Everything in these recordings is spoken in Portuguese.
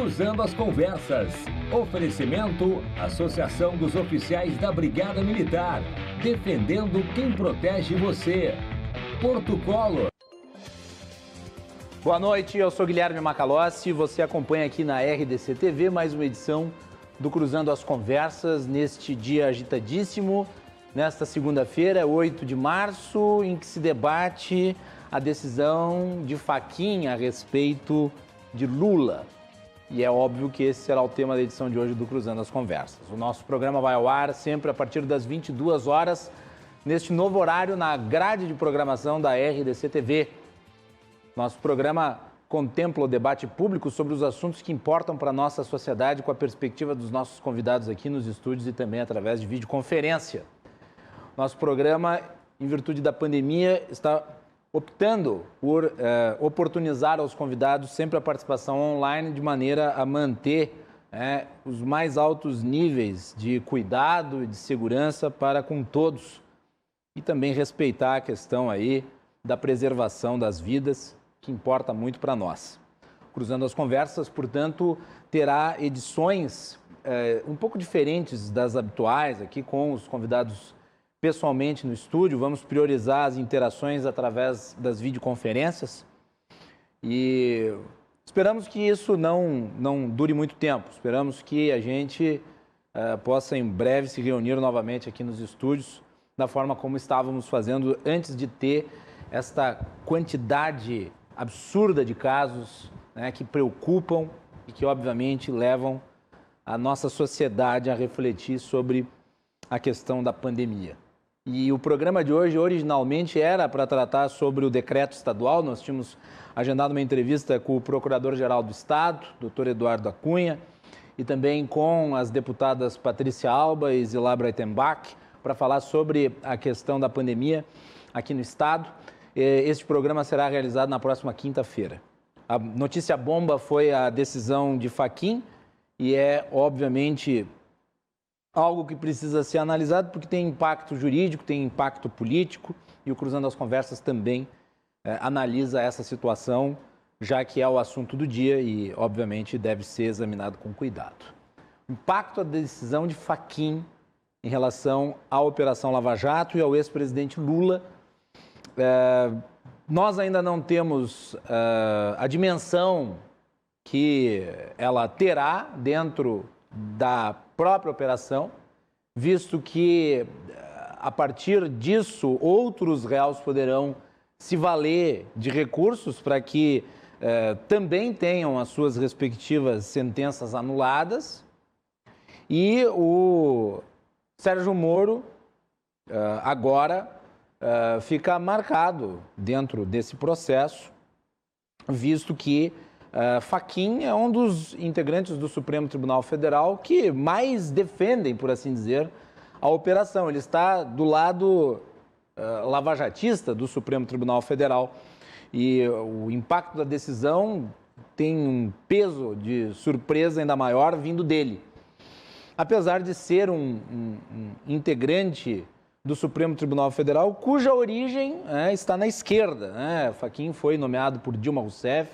Cruzando as Conversas. Oferecimento: Associação dos Oficiais da Brigada Militar. Defendendo quem protege você. Porto Colo. Boa noite, eu sou Guilherme Macalossi. Você acompanha aqui na RDC TV mais uma edição do Cruzando as Conversas neste dia agitadíssimo. Nesta segunda-feira, 8 de março, em que se debate a decisão de Fachin a respeito de Lula. E é óbvio que esse será o tema da edição de hoje do Cruzando as Conversas. O nosso programa vai ao ar sempre a partir das 22 horas, neste novo horário na grade de programação da RDC TV. Nosso programa contempla o debate público sobre os assuntos que importam para a nossa sociedade, com a perspectiva dos nossos convidados aqui nos estúdios e também através de videoconferência. Nosso programa, em virtude da pandemia, está optando por oportunizar aos convidados sempre a participação online, de maneira a manter os mais altos níveis de cuidado e de segurança para com todos e também respeitar a questão aí da preservação das vidas, que importa muito para nós. Cruzando as Conversas, portanto, terá edições um pouco diferentes das habituais, aqui com os convidados pessoalmente no estúdio. Vamos priorizar as interações através das videoconferências e esperamos que isso não dure muito tempo. Esperamos que a gente possa em breve se reunir novamente aqui nos estúdios da forma como estávamos fazendo antes de ter esta quantidade absurda de casos, que preocupam e que obviamente levam a nossa sociedade a refletir sobre a questão da pandemia. E o programa de hoje, originalmente, era para tratar sobre o decreto estadual. Nós tínhamos agendado uma entrevista com o Procurador-Geral do Estado, Dr. Eduardo Acunha, e também com as deputadas Patrícia Alba e Zilá Breitenbach, para falar sobre a questão da pandemia aqui no Estado. Este programa será realizado na próxima quinta-feira. A notícia bomba foi a decisão de Fachin e é, obviamente, algo que precisa ser analisado porque tem impacto jurídico, tem impacto político, e o Cruzando as Conversas também analisa essa situação, já que é o assunto do dia e, obviamente, deve ser examinado com cuidado. O impacto da decisão de Fachin em relação à Operação Lava Jato e ao ex-presidente Lula. Nós ainda não temos a dimensão que ela terá dentro da própria operação, visto que, a partir disso, outros réus poderão se valer de recursos para que também tenham as suas respectivas sentenças anuladas. E o Sérgio Moro agora fica marcado dentro desse processo, visto que Fachin é um dos integrantes do Supremo Tribunal Federal que mais defendem, por assim dizer, a operação. Ele está do lado lavajatista do Supremo Tribunal Federal e o impacto da decisão tem um peso de surpresa ainda maior vindo dele. Apesar de ser um integrante do Supremo Tribunal Federal, cuja origem está na esquerda. Fachin foi nomeado por Dilma Rousseff,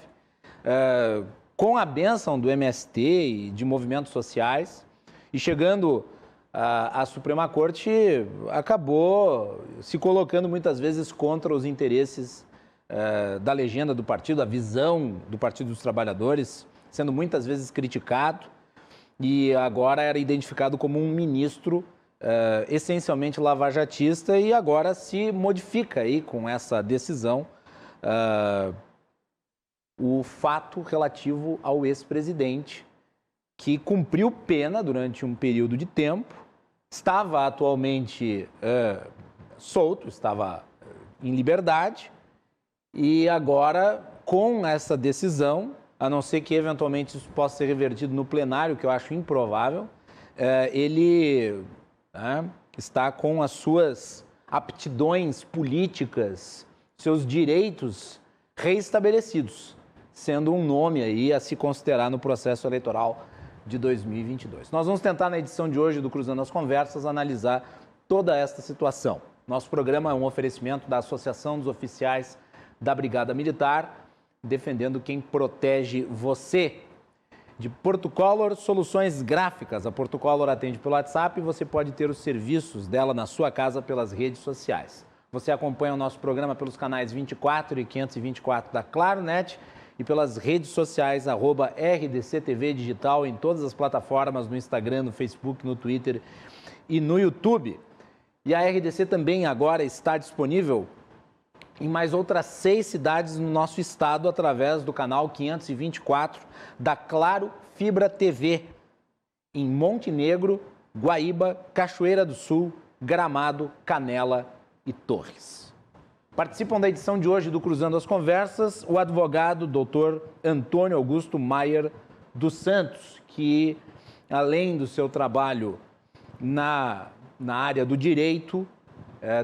com a bênção do MST e de movimentos sociais, e chegando à Suprema Corte, acabou se colocando muitas vezes contra os interesses da legenda do partido, a visão do Partido dos Trabalhadores, sendo muitas vezes criticado, e agora era identificado como um ministro essencialmente lavajatista, e agora se modifica aí com essa decisão o fato relativo ao ex-presidente, que cumpriu pena durante um período de tempo, estava atualmente solto, estava em liberdade, e agora, com essa decisão, a não ser que eventualmente isso possa ser revertido no plenário, que eu acho improvável, ele está com as suas aptidões políticas, seus direitos reestabelecidos, sendo um nome aí a se considerar no processo eleitoral de 2022. Nós vamos tentar, na edição de hoje do Cruzando as Conversas, analisar toda esta situação. Nosso programa é um oferecimento da Associação dos Oficiais da Brigada Militar, defendendo quem protege você. de Portocolor Soluções Gráficas. A Portocolor atende pelo WhatsApp e você pode ter os serviços dela na sua casa pelas redes sociais. Você acompanha o nosso programa pelos canais 24 e 524 da Claronet e pelas redes sociais, @RDCTV Digital, em todas as plataformas, no Instagram, no Facebook, no Twitter e no YouTube. E a RDC também agora está disponível em mais outras 6 cidades no nosso estado, através do canal 524 da Claro Fibra TV, em Montenegro, Guaíba, Cachoeira do Sul, Gramado, Canela e Torres. Participam da edição de hoje do Cruzando as Conversas o advogado Dr. Antônio Augusto Maier dos Santos, que, além do seu trabalho na área do direito,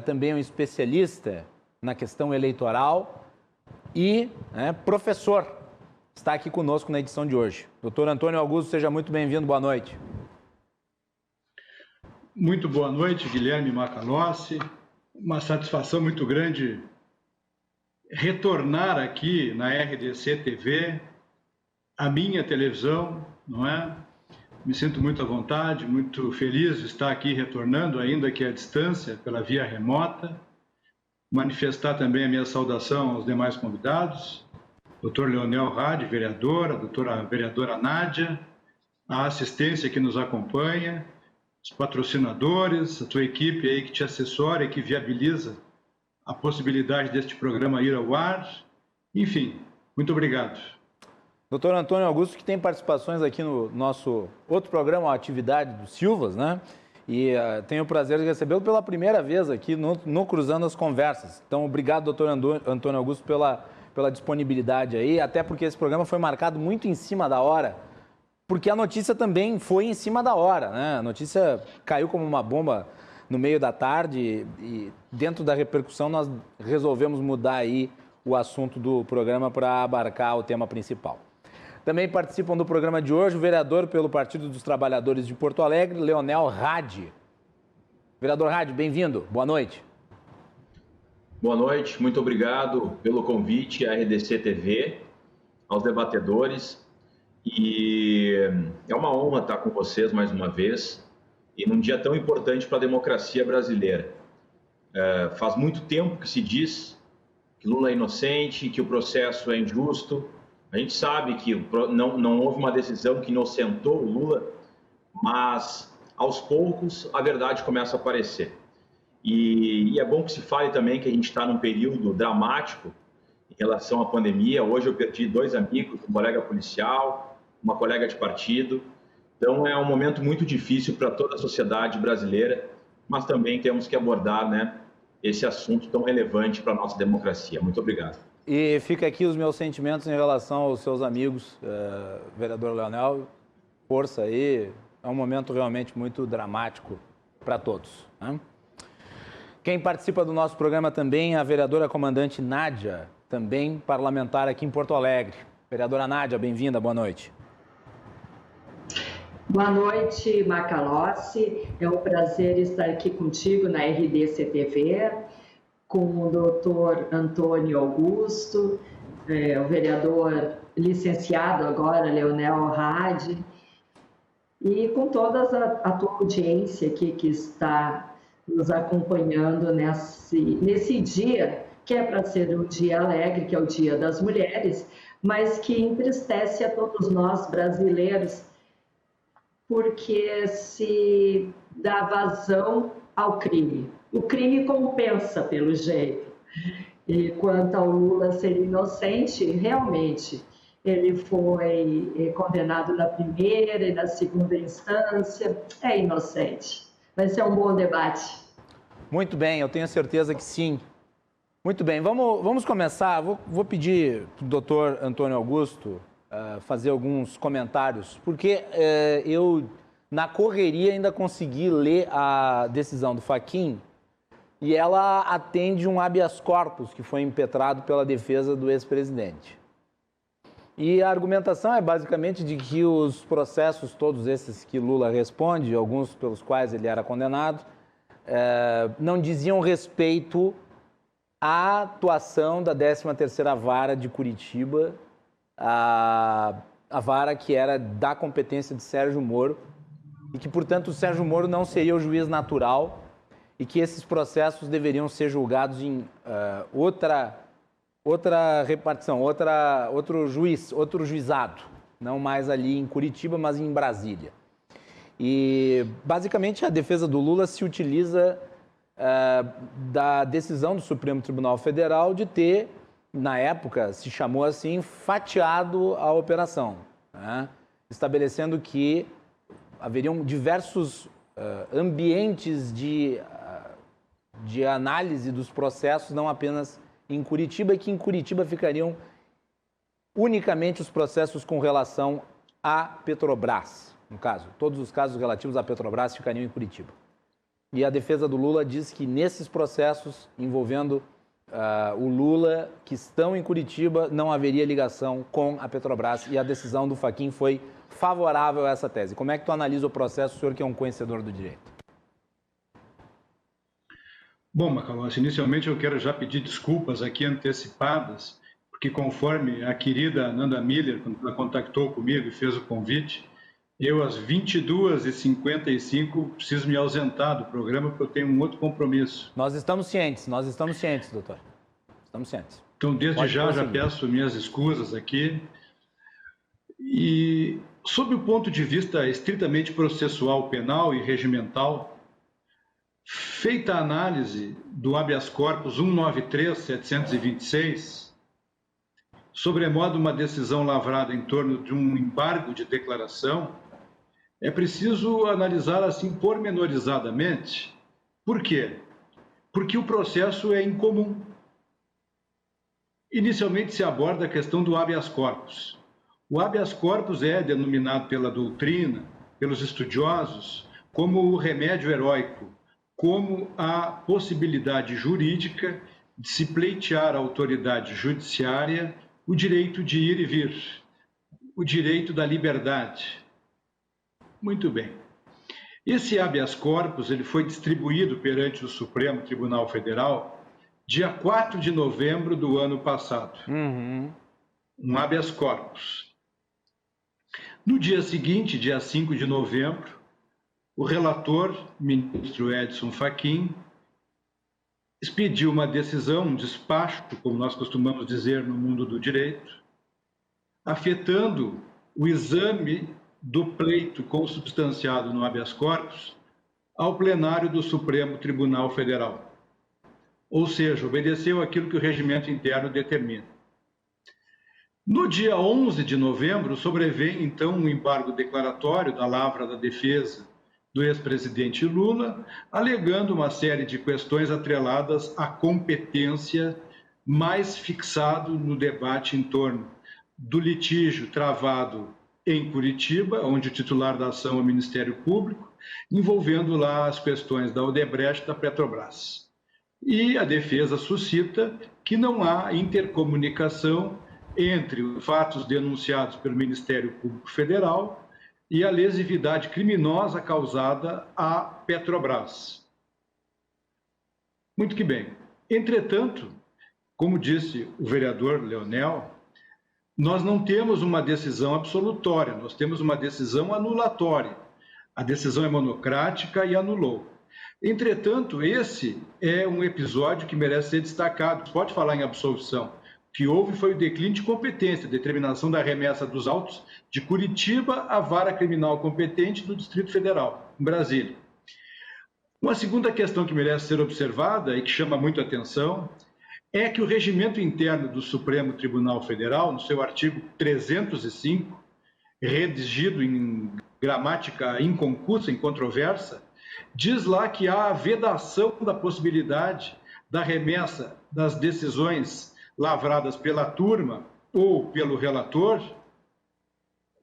também é um especialista na questão eleitoral e professor. Está aqui conosco na edição de hoje. Doutor Antônio Augusto, seja muito bem-vindo, boa noite. Muito boa noite, Guilherme Macalossi. Uma satisfação muito grande retornar aqui na RDC TV, a minha televisão, não é? Me sinto muito à vontade, muito feliz de estar aqui retornando, ainda que à distância, pela via remota. Manifestar também a minha saudação aos demais convidados, Dr. Leonel Hadi, vereadora, doutora vereadora Nádia, a assistência que nos acompanha, os patrocinadores, a tua equipe aí que te assessora e que viabiliza a possibilidade deste programa ir ao ar. Enfim, muito obrigado. Doutor Antônio Augusto, que tem participações aqui no nosso outro programa, a Atividade dos Silvas, né? E tenho o prazer de recebê-lo pela primeira vez aqui no Cruzando as Conversas. Então, obrigado, doutor Antônio Augusto, pela disponibilidade aí, até porque esse programa foi marcado muito em cima da hora, porque a notícia também foi em cima da hora, né? A notícia caiu como uma bomba no meio da tarde e dentro da repercussão nós resolvemos mudar aí o assunto do programa para abarcar o tema principal. Também participam do programa de hoje o vereador pelo Partido dos Trabalhadores de Porto Alegre, Leonel Hadi. Vereador Hadi, bem-vindo. Boa noite. Boa noite, muito obrigado pelo convite à RDC TV, aos debatedores. E é uma honra estar com vocês mais uma vez e num dia tão importante para a democracia brasileira. Faz muito tempo que se diz que Lula é inocente, que o processo é injusto. A gente sabe que não houve uma decisão que inocentou o Lula, mas aos poucos a verdade começa a aparecer. E é bom que se fale também que a gente está num período dramático em relação à pandemia. Hoje eu perdi 2 amigos, um colega policial, uma colega de partido. Então é um momento muito difícil para toda a sociedade brasileira, mas também temos que abordar, né, esse assunto tão relevante para a nossa democracia. Muito obrigado. E fica aqui os meus sentimentos em relação aos seus amigos, vereador Leonel. Força aí, é um momento realmente muito dramático para todos, né? Quem participa do nosso programa também é a vereadora comandante Nádia, também parlamentar aqui em Porto Alegre. Vereadora Nádia, bem-vinda, boa noite. Boa noite, Macalossi. É um prazer estar aqui contigo na RDC TV, com o doutor Antônio Augusto, o vereador licenciado agora, Leonel Hadi, e com toda a tua audiência aqui que está nos acompanhando nesse dia, que é para ser um dia alegre, que é o Dia das Mulheres, mas que entristece a todos nós brasileiros, porque se dá vazão ao crime. O crime compensa, pelo jeito. E quanto ao Lula ser inocente, realmente, ele foi condenado na primeira e na segunda instância, é inocente. Vai ser um bom debate. Muito bem, eu tenho certeza que sim. Muito bem, vamos começar. Vou pedir para o doutor Antônio Augusto fazer alguns comentários, porque eu, na correria, ainda consegui ler a decisão do Fachin e ela atende um habeas corpus que foi impetrado pela defesa do ex-presidente. E a argumentação é basicamente de que os processos, todos esses que Lula responde, alguns pelos quais ele era condenado, não diziam respeito à atuação da 13ª Vara de Curitiba a vara que era da competência de Sérgio Moro e que, portanto, o Sérgio Moro não seria o juiz natural e que esses processos deveriam ser julgados em outra repartição, outro juizado, não mais ali em Curitiba, mas em Brasília. E, basicamente, a defesa do Lula se utiliza da decisão do Supremo Tribunal Federal de ter, na época, se chamou assim, fatiado a operação, né? Estabelecendo que haveriam diversos ambientes de análise dos processos, não apenas em Curitiba, e que em Curitiba ficariam unicamente os processos com relação à Petrobras, no caso. Todos os casos relativos à Petrobras ficariam em Curitiba. E a defesa do Lula diz que nesses processos envolvendo o Lula, que estão em Curitiba, não haveria ligação com a Petrobras, e a decisão do Fachin foi favorável a essa tese. Como é que tu analisa o processo, o senhor que é um conhecedor do direito? Bom, Macalossi, inicialmente eu quero já pedir desculpas aqui antecipadas, porque conforme a querida Nanda Miller, quando ela contactou comigo e fez o convite, eu às 22h55 preciso me ausentar do programa porque eu tenho um outro compromisso. Nós estamos cientes, doutor. Estamos cientes. Então, desde já peço minhas escusas aqui. E, sob o ponto de vista estritamente processual, penal e regimental, feita a análise do habeas corpus 193.726, sobremodo uma decisão lavrada em torno de um embargo de declaração, é preciso analisar assim pormenorizadamente. Por quê? Porque o processo é incomum. Inicialmente se aborda a questão do habeas corpus. O habeas corpus é denominado pela doutrina, pelos estudiosos, como o remédio heróico, como a possibilidade jurídica de se pleitear à autoridade judiciária o direito de ir e vir, o direito da liberdade. Muito bem. Esse habeas corpus ele foi distribuído perante o Supremo Tribunal Federal dia 4 de novembro do ano passado. Um habeas corpus. No dia seguinte, dia 5 de novembro, o relator, ministro Edson Fachin, expediu uma decisão, um despacho, como nós costumamos dizer no mundo do direito, afetando o exame do pleito consubstanciado no habeas corpus ao plenário do Supremo Tribunal Federal. Ou seja, obedeceu aquilo que o regimento interno determina. No dia 11 de novembro, sobrevém, então, um embargo declaratório da lavra da defesa do ex-presidente Lula, alegando uma série de questões atreladas à competência, mais fixado no debate em torno do litígio travado em Curitiba, onde o titular da ação é o Ministério Público, envolvendo lá as questões da Odebrecht e da Petrobras. E a defesa suscita que não há intercomunicação entre os fatos denunciados pelo Ministério Público Federal e a lesividade criminosa causada à Petrobras. Muito que bem. Entretanto, como disse o vereador Leonel, nós não temos uma decisão absolutória, nós temos uma decisão anulatória. A decisão é monocrática e anulou. Entretanto, esse é um episódio que merece ser destacado. Pode falar em absolvição. O que houve foi o declínio de competência, a determinação da remessa dos autos de Curitiba à vara criminal competente do Distrito Federal, em Brasília. Uma segunda questão que merece ser observada e que chama muito a atenção é que o regimento interno do Supremo Tribunal Federal, no seu artigo 305, redigido em gramática inconcussa, incontroversa, diz lá que há a vedação da possibilidade da remessa das decisões lavradas pela turma ou pelo relator,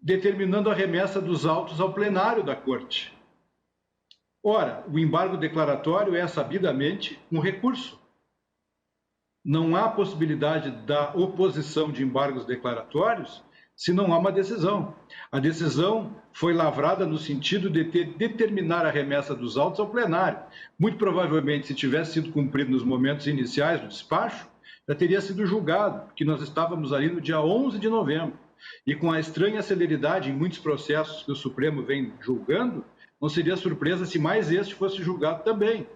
determinando a remessa dos autos ao plenário da Corte. Ora, o embargo declaratório é sabidamente um recurso. Não há possibilidade da oposição de embargos declaratórios se não há uma decisão. A decisão foi lavrada no sentido de determinar a remessa dos autos ao plenário. Muito provavelmente, se tivesse sido cumprido nos momentos iniciais do despacho, já teria sido julgado, porque nós estávamos ali no dia 11 de novembro. e com a estranha celeridade em muitos processos que o Supremo vem julgando, não seria surpresa se mais este fosse julgado também.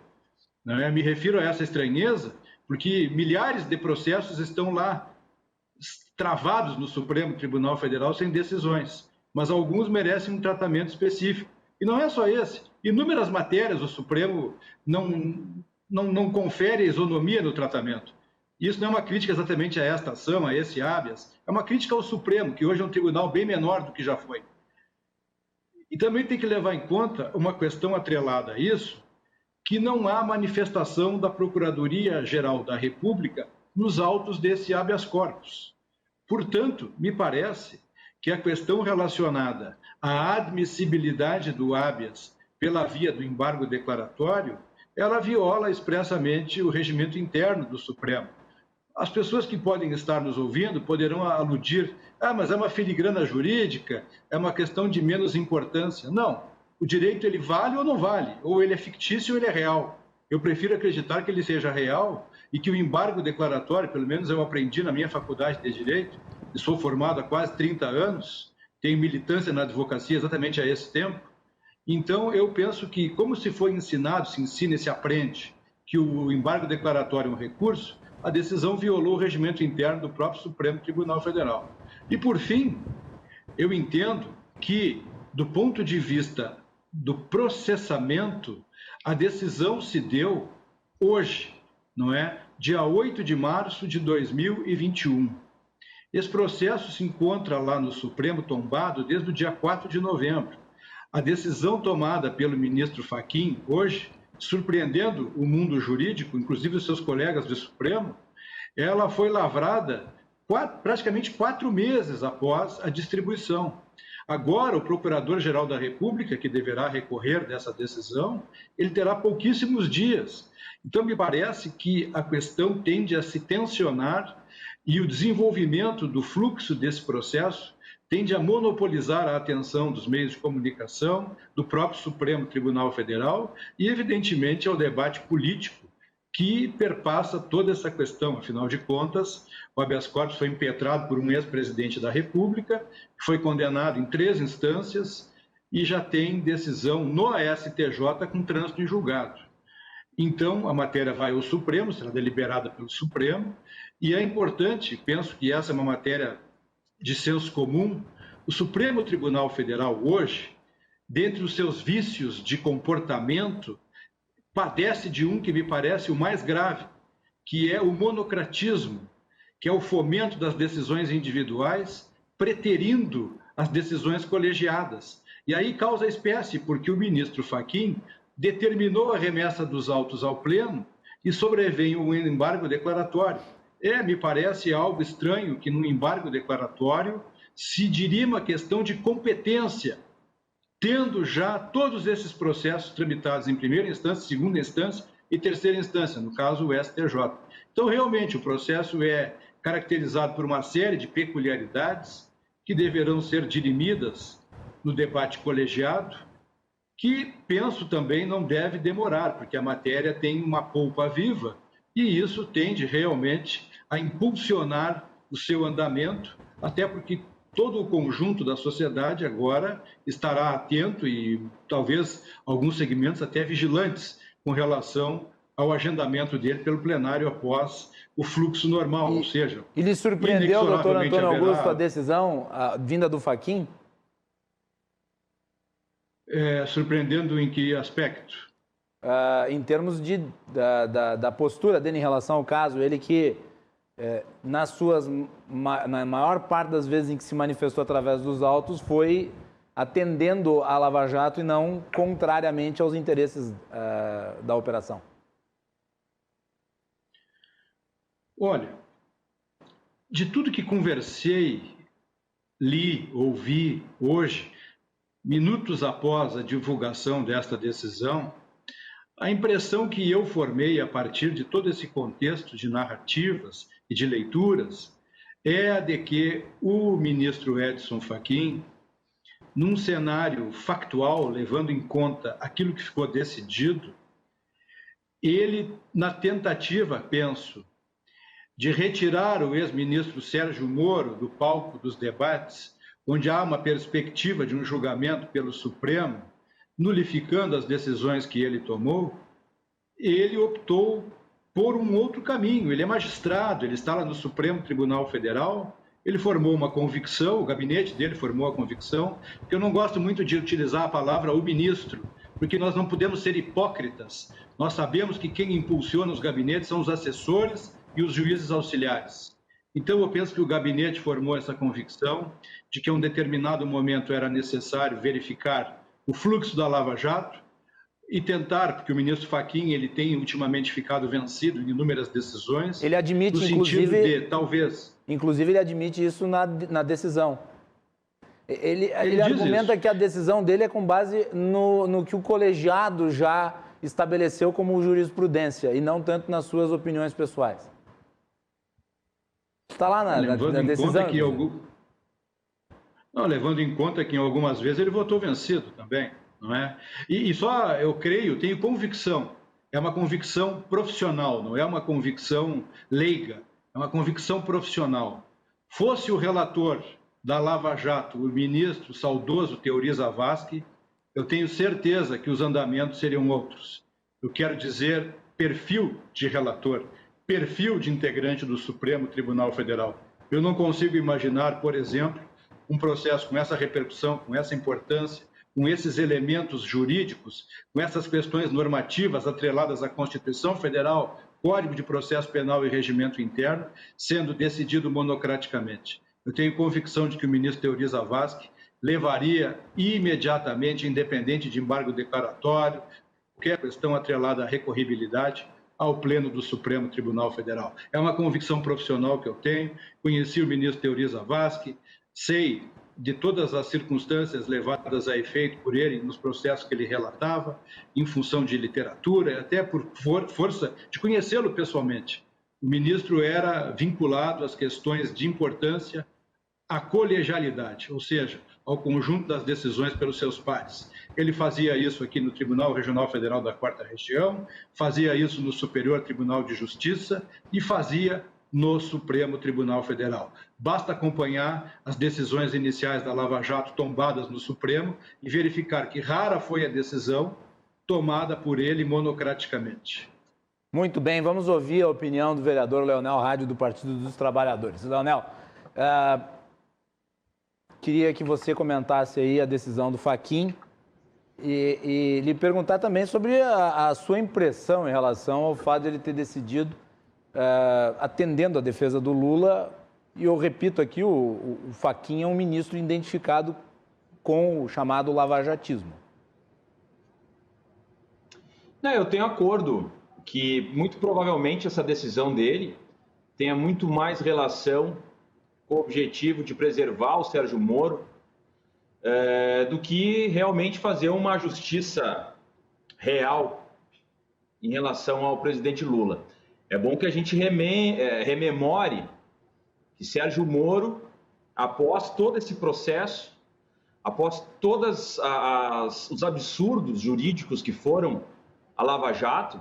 Né? Me refiro a essa estranheza porque milhares de processos estão lá travados no Supremo Tribunal Federal sem decisões, mas alguns merecem um tratamento específico. E não é só esse. Inúmeras matérias o Supremo não confere isonomia no tratamento. Isso não é uma crítica exatamente a esta ação, a esse habeas, é uma crítica ao Supremo, que hoje é um tribunal bem menor do que já foi. E também tem que levar em conta uma questão atrelada a isso, que não há manifestação da Procuradoria-Geral da República nos autos desse habeas corpus. Portanto, me parece que a questão relacionada à admissibilidade do habeas pela via do embargo declaratório, ela viola expressamente o regimento interno do Supremo. As pessoas que podem estar nos ouvindo poderão aludir, mas é uma filigrana jurídica, é uma questão de menos importância. Não, o direito ele vale ou não vale, ou ele é fictício ou ele é real. Eu prefiro acreditar que ele seja real e que o embargo declaratório, pelo menos eu aprendi na minha faculdade de Direito, e sou formado há quase 30 anos, tenho militância na advocacia exatamente há esse tempo. Então, eu penso que, como se foi ensinado, se ensina e se aprende que o embargo declaratório é um recurso, a decisão violou o regimento interno do próprio Supremo Tribunal Federal. E, por fim, eu entendo que, do ponto de vista do processamento, a decisão se deu hoje, não é? Dia 8 de março de 2021. Esse processo se encontra lá no Supremo tombado desde o dia 4 de novembro. A decisão tomada pelo ministro Fachin hoje, surpreendendo o mundo jurídico, inclusive os seus colegas do Supremo, ela foi lavrada praticamente 4 meses após a distribuição. Agora, o Procurador-Geral da República, que deverá recorrer dessa decisão, ele terá pouquíssimos dias. Então, me parece que a questão tende a se tensionar e o desenvolvimento do fluxo desse processo tende a monopolizar a atenção dos meios de comunicação, do próprio Supremo Tribunal Federal e, evidentemente, ao debate político que perpassa toda essa questão. Afinal de contas, o habeas corpus foi impetrado por um ex-presidente da República, foi condenado em 3 instâncias e já tem decisão no STJ com trânsito em julgado. Então, a matéria vai ao Supremo, será deliberada pelo Supremo, e é importante, penso que essa é uma matéria de senso comum, o Supremo Tribunal Federal hoje, dentre os seus vícios de comportamento, padece de um que me parece o mais grave, que é o monocratismo, que é o fomento das decisões individuais, preterindo as decisões colegiadas. E aí causa espécie, porque o ministro Fachin determinou a remessa dos autos ao pleno e sobrevém um embargo declaratório. Me parece algo estranho que num embargo declaratório se dirima a questão de competência, tendo já todos esses processos tramitados em primeira instância, segunda instância e terceira instância, no caso o STJ. Então, realmente, o processo é caracterizado por uma série de peculiaridades que deverão ser dirimidas no debate colegiado, que penso também não deve demorar, porque a matéria tem uma polpa viva e isso tende realmente a impulsionar o seu andamento, até porque todo o conjunto da sociedade agora estará atento e talvez alguns segmentos até vigilantes com relação ao agendamento dele pelo plenário após o fluxo normal, ou seja... E lhe surpreendeu, doutor Antônio Augusto, a decisão vinda do Fachin? Surpreendendo em que aspecto? Em termos da postura dele em relação ao caso, ele que, na maior parte das vezes em que se manifestou através dos autos, foi atendendo à Lava Jato e não contrariamente aos interesses da operação. Olha, de tudo que conversei, li, ouvi hoje, minutos após a divulgação desta decisão, a impressão que eu formei a partir de todo esse contexto de narrativas e de leituras é a de que o ministro Edson Fachin, num cenário factual, levando em conta aquilo que ficou decidido, ele, na tentativa, penso, de retirar o ex-ministro Sérgio Moro do palco dos debates, onde há uma perspectiva de um julgamento pelo Supremo, nulificando as decisões que ele tomou, ele optou por um outro caminho. Ele é magistrado, ele está lá no Supremo Tribunal Federal, ele formou uma convicção, o gabinete dele formou a convicção, porque eu não gosto muito de utilizar a palavra o ministro, porque nós não podemos ser hipócritas. Nós sabemos que quem impulsiona os gabinetes são os assessores e os juízes auxiliares. Então, eu penso que o gabinete formou essa convicção de que em um determinado momento era necessário verificar o fluxo da Lava Jato e tentar, porque o ministro Fachin ele tem ultimamente ficado vencido em inúmeras decisões. Ele admite, no sentido de, talvez... Inclusive, ele admite isso na decisão. Ele argumenta que a decisão dele é com base no que o colegiado já estabeleceu como jurisprudência e não tanto nas suas opiniões pessoais. Está lá na decisão. Levando em conta que em algumas vezes ele votou vencido também, não é? E só, eu creio, tenho convicção, é uma convicção profissional, não é uma convicção leiga, é uma convicção profissional. Fosse o relator da Lava Jato, o ministro saudoso Teori Zavascki, eu tenho certeza que os andamentos seriam outros. Eu quero dizer perfil de relator, perfil de integrante do Supremo Tribunal Federal. Eu não consigo imaginar, por exemplo, um processo com essa repercussão, com essa importância, com esses elementos jurídicos, com essas questões normativas atreladas à Constituição Federal, Código de Processo Penal e Regimento Interno, sendo decidido monocraticamente. Eu tenho convicção de que o ministro Teori Zavascki levaria imediatamente, independente de embargo declaratório, qualquer questão atrelada à recorribilidade, ao Pleno do Supremo Tribunal Federal. É uma convicção profissional que eu tenho, conheci o ministro Teori Zavascki, sei de todas as circunstâncias levadas a efeito por ele nos processos que ele relatava, em função de literatura, até por força de conhecê-lo pessoalmente. O ministro era vinculado às questões de importância à colegialidade, ou seja, ao conjunto das decisões pelos seus pares. Ele fazia isso aqui no Tribunal Regional Federal da 4ª Região, fazia isso no Superior Tribunal de Justiça e fazia no Supremo Tribunal Federal. Basta acompanhar as decisões iniciais da Lava Jato tombadas no Supremo e verificar que rara foi a decisão tomada por ele monocraticamente. Muito bem, vamos ouvir a opinião do vereador Leonel Rádio do Partido dos Trabalhadores. Leonel, queria que você comentasse aí a decisão do Fachin e lhe perguntar também sobre a sua impressão em relação ao fato de ele ter decidido atendendo a defesa do Lula, e eu repito aqui, o Fachin é um ministro identificado com o chamado lavajatismo. Não, eu tenho acordo que muito provavelmente essa decisão dele tenha muito mais relação com o objetivo de preservar o Sérgio Moro do que realmente fazer uma justiça real em relação ao presidente Lula. É bom que a gente rememore que Sérgio Moro, após todo esse processo, após todos os absurdos jurídicos que foram a Lava Jato,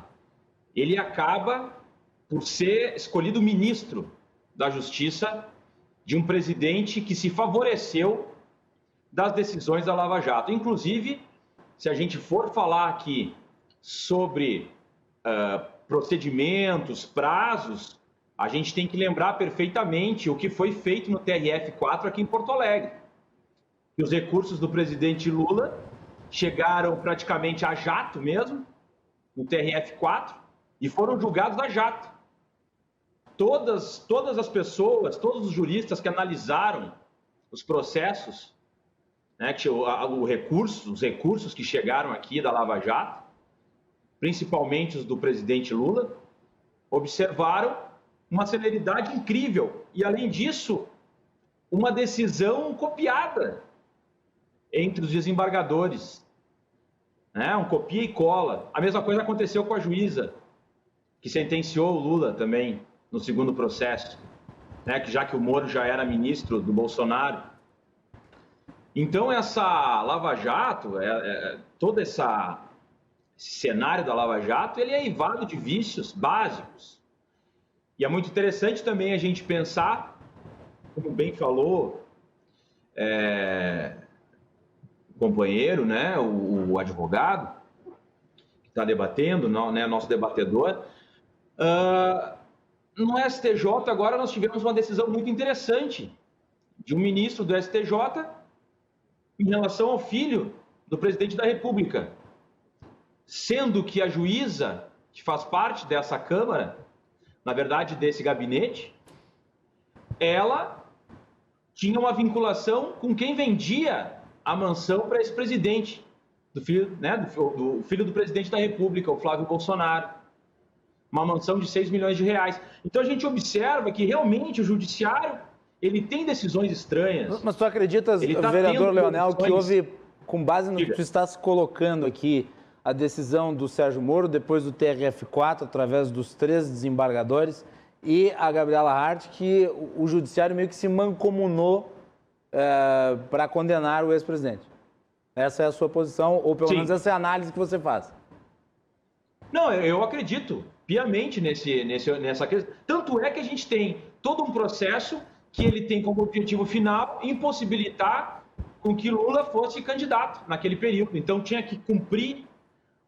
ele acaba por ser escolhido ministro da Justiça de um presidente que se favoreceu das decisões da Lava Jato. Inclusive, se a gente for falar aqui sobre procedimentos, prazos, a gente tem que lembrar perfeitamente o que foi feito no TRF4 aqui em Porto Alegre. E os recursos do presidente Lula chegaram praticamente a jato mesmo, no TRF4, e foram julgados a jato. Todas as pessoas, todos os juristas que analisaram os processos, né, os recursos que chegaram aqui da Lava Jato, principalmente os do presidente Lula, observaram uma celeridade incrível e, além disso, uma decisão copiada entre os desembargadores, né? Um copia e cola. A mesma coisa aconteceu com a juíza, que sentenciou o Lula também no segundo processo, né? Já que o Moro já era ministro do Bolsonaro. Então, essa Lava Jato, todo esse cenário da Lava Jato, ele é eivado de vícios básicos. E é muito interessante também a gente pensar, como bem falou o companheiro, né, o advogado que está debatendo, né, nosso debatedor, no STJ agora nós tivemos uma decisão muito interessante de um ministro do STJ em relação ao filho do presidente da República, sendo que a juíza, que faz parte dessa Câmara, na verdade desse gabinete, ela tinha uma vinculação com quem vendia a mansão para esse presidente, do filho do presidente da República, o Flávio Bolsonaro. Uma mansão de 6 milhões de reais. Então a gente observa que realmente o judiciário ele tem decisões estranhas. Mas tu acreditas, vereador Leonel, que houve, com base no que tu estás colocando aqui, a decisão do Sérgio Moro, depois do TRF4, através dos 3 desembargadores, e a Gabriela Hart, que o judiciário meio que se mancomunou para condenar o ex-presidente? Essa é a sua posição, ou pelo menos essa é a análise que você faz? Não, eu acredito piamente nessa questão. Tanto é que a gente tem todo um processo que ele tem como objetivo final impossibilitar com que Lula fosse candidato naquele período. Então tinha que cumprir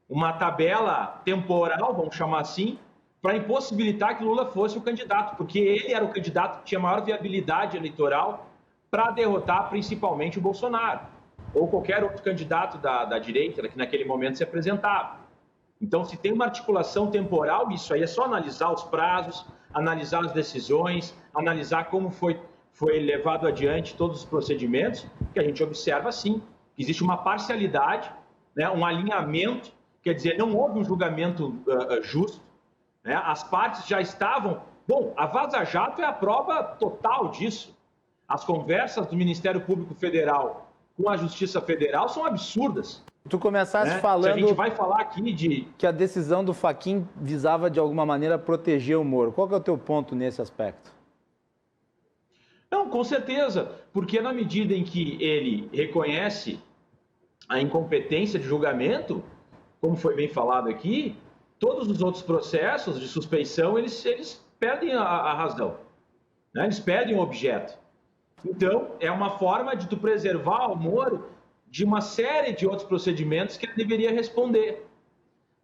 uma tabela temporal, vamos chamar assim, para impossibilitar que Lula fosse o candidato, porque ele era o candidato que tinha maior viabilidade eleitoral para derrotar principalmente o Bolsonaro, ou qualquer outro candidato da direita que naquele momento se apresentava. Então, se tem uma articulação temporal, isso aí é só analisar os prazos, analisar as decisões, analisar como foi levado adiante todos os procedimentos, que a gente observa, sim, que existe uma parcialidade, né, um alinhamento, quer dizer, não houve um julgamento justo, né, as partes já estavam... Bom, a Vaza Jato é a prova total disso. As conversas do Ministério Público Federal com a Justiça Federal são absurdas. Tu começaste falando... Se a gente vai falar aqui de... que a decisão do Fachin visava, de alguma maneira, proteger o Moro. Qual que é o teu ponto nesse aspecto? Não, com certeza, porque na medida em que ele reconhece a incompetência de julgamento, como foi bem falado aqui, todos os outros processos de suspeição, eles perdem a razão, né? Eles perdem o objeto. Então, é uma forma de tu preservar o Moro de uma série de outros procedimentos que ele deveria responder,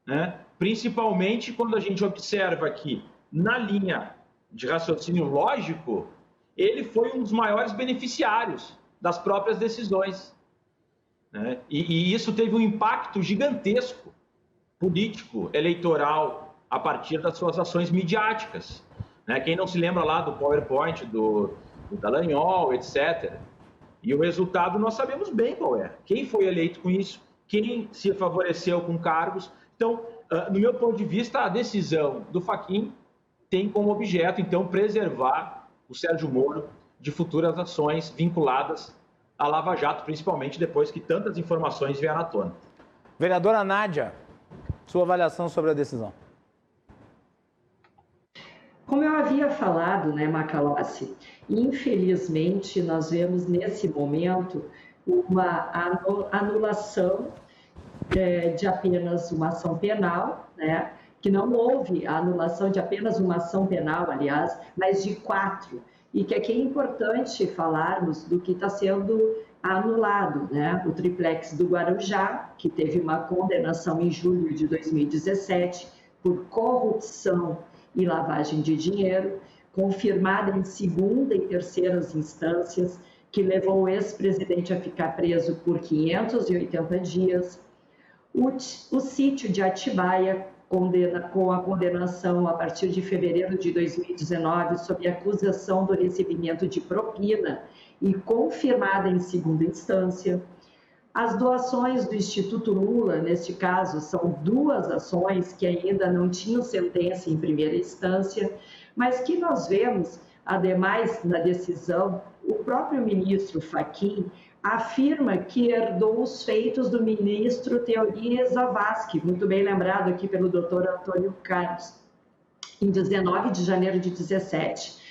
né? Principalmente quando a gente observa que, na linha de raciocínio lógico, ele foi um dos maiores beneficiários das próprias decisões, né? E isso teve um impacto gigantesco, político, eleitoral, a partir das suas ações midiáticas, né? Quem não se lembra lá do PowerPoint do Dallagnol, etc. E o resultado nós sabemos bem qual é. Quem foi eleito com isso, quem se favoreceu com cargos. Então, no meu ponto de vista, a decisão do Fachin tem como objeto, então, preservar o Sérgio Moro de futuras ações vinculadas à Lava Jato, principalmente depois que tantas informações vieram à tona. Vereadora Nádia, sua avaliação sobre a decisão. Como eu havia falado, né, Macalossi, infelizmente nós vemos nesse momento uma anulação de apenas uma ação penal, né, que não houve a anulação de apenas uma ação penal, aliás, mas de 4, e que aqui é importante falarmos do que está sendo anulado, né, o triplex do Guarujá, que teve uma condenação em julho de 2017 por corrupção e lavagem de dinheiro, confirmada em segunda e terceiras instâncias, que levou o ex-presidente a ficar preso por 580 dias. O sítio de Atibaia, com a condenação a partir de fevereiro de 2019, sob acusação do recebimento de propina e confirmada em segunda instância. As doações do Instituto Lula, neste caso, são 2 ações que ainda não tinham sentença em primeira instância, mas que nós vemos, ademais, na decisão, o próprio ministro Fachin afirma que herdou os feitos do ministro Teori Zavascki, muito bem lembrado aqui pelo doutor Antônio Carlos, em 19 de janeiro de 17.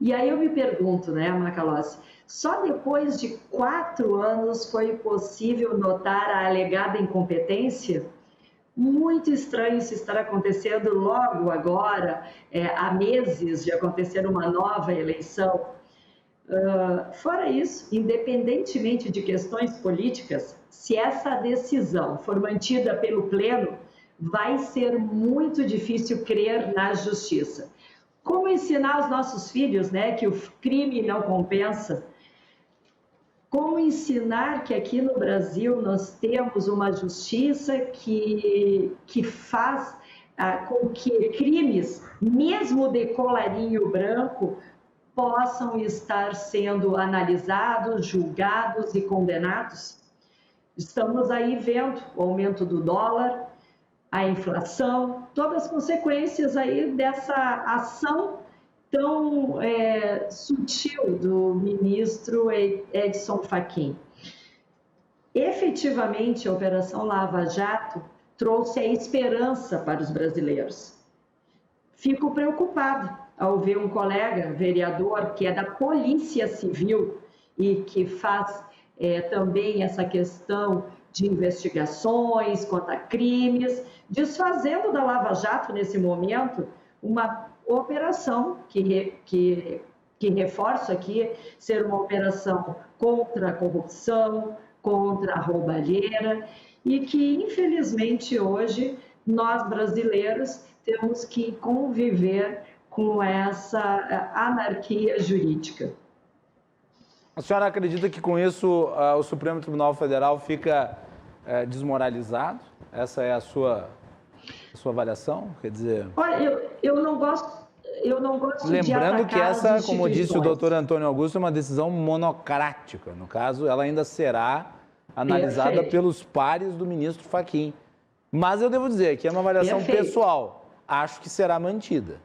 E aí eu me pergunto, né, Macalossi, só depois de 4 anos foi possível notar a alegada incompetência? muito estranho isso estar acontecendo logo agora, há meses de acontecer uma nova eleição. Fora isso, independentemente de questões políticas, se essa decisão for mantida pelo Pleno, vai ser muito difícil crer na justiça. Como ensinar aos nossos filhos, né, que o crime não compensa? Como ensinar que aqui no Brasil nós temos uma justiça que faz com que crimes, mesmo de colarinho branco, possam estar sendo analisados, julgados e condenados? Estamos aí vendo o aumento do dólar, a inflação, todas as consequências aí dessa ação tão sutil do ministro Edson Fachin. Efetivamente, a Operação Lava Jato trouxe a esperança para os brasileiros. Fico preocupado ao ver um colega vereador que é da Polícia Civil e que faz também essa questão de investigações contra crimes, desfazendo da Lava Jato, nesse momento, uma operação que reforço aqui, ser uma operação contra a corrupção, contra a roubalheira, e que, infelizmente, hoje, nós brasileiros temos que conviver com essa anarquia jurídica. A senhora acredita que com isso o Supremo Tribunal Federal fica desmoralizado? Essa é a sua avaliação? Quer dizer... Olha, eu não gosto Lembrando que essa, como disse o doutor Antônio Augusto, é uma decisão monocrática. No caso, ela ainda será analisada pelos pares do ministro Fachin. Mas eu devo dizer que é uma avaliação pessoal. Acho que será mantida.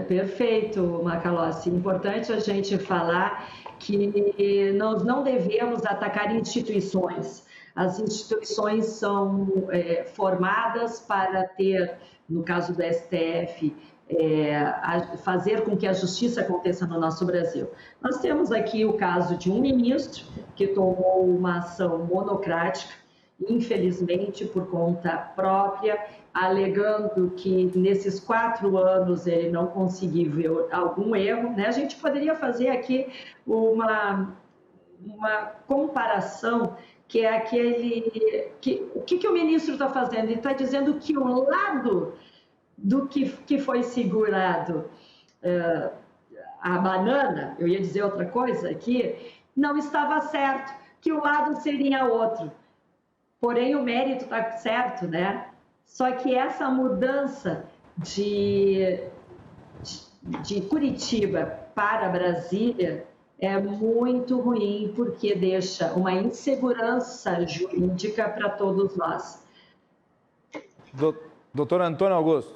Perfeito, Macalossi. Importante a gente falar que nós não devemos atacar instituições. As instituições são formadas para ter, no caso do STF, fazer com que a justiça aconteça no nosso Brasil. Nós temos aqui o caso de um ministro que tomou uma ação monocrática, infelizmente por conta própria, alegando que nesses 4 anos ele não conseguiu ver algum erro, né? A gente poderia fazer aqui uma comparação, que é aquele... o que o ministro está fazendo? Ele está dizendo que o lado do que foi segurado, a banana, eu ia dizer outra coisa aqui, não estava certo, que o lado seria outro. Porém, o mérito está certo, né? Só que essa mudança de Curitiba para Brasília é muito ruim, porque deixa uma insegurança jurídica para todos nós. Doutor Antônio Augusto.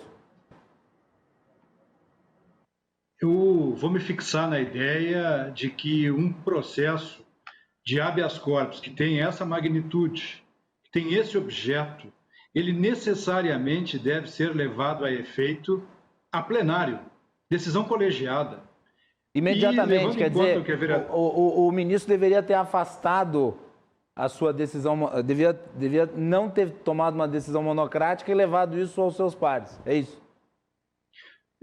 Eu vou me fixar na ideia de que um processo de habeas corpus que tem essa magnitude, que tem esse objeto, ele necessariamente deve ser levado a efeito a plenário, decisão colegiada. Imediatamente, quer dizer, o ministro deveria ter afastado a sua decisão, devia não ter tomado uma decisão monocrática e levado isso aos seus pares, é isso?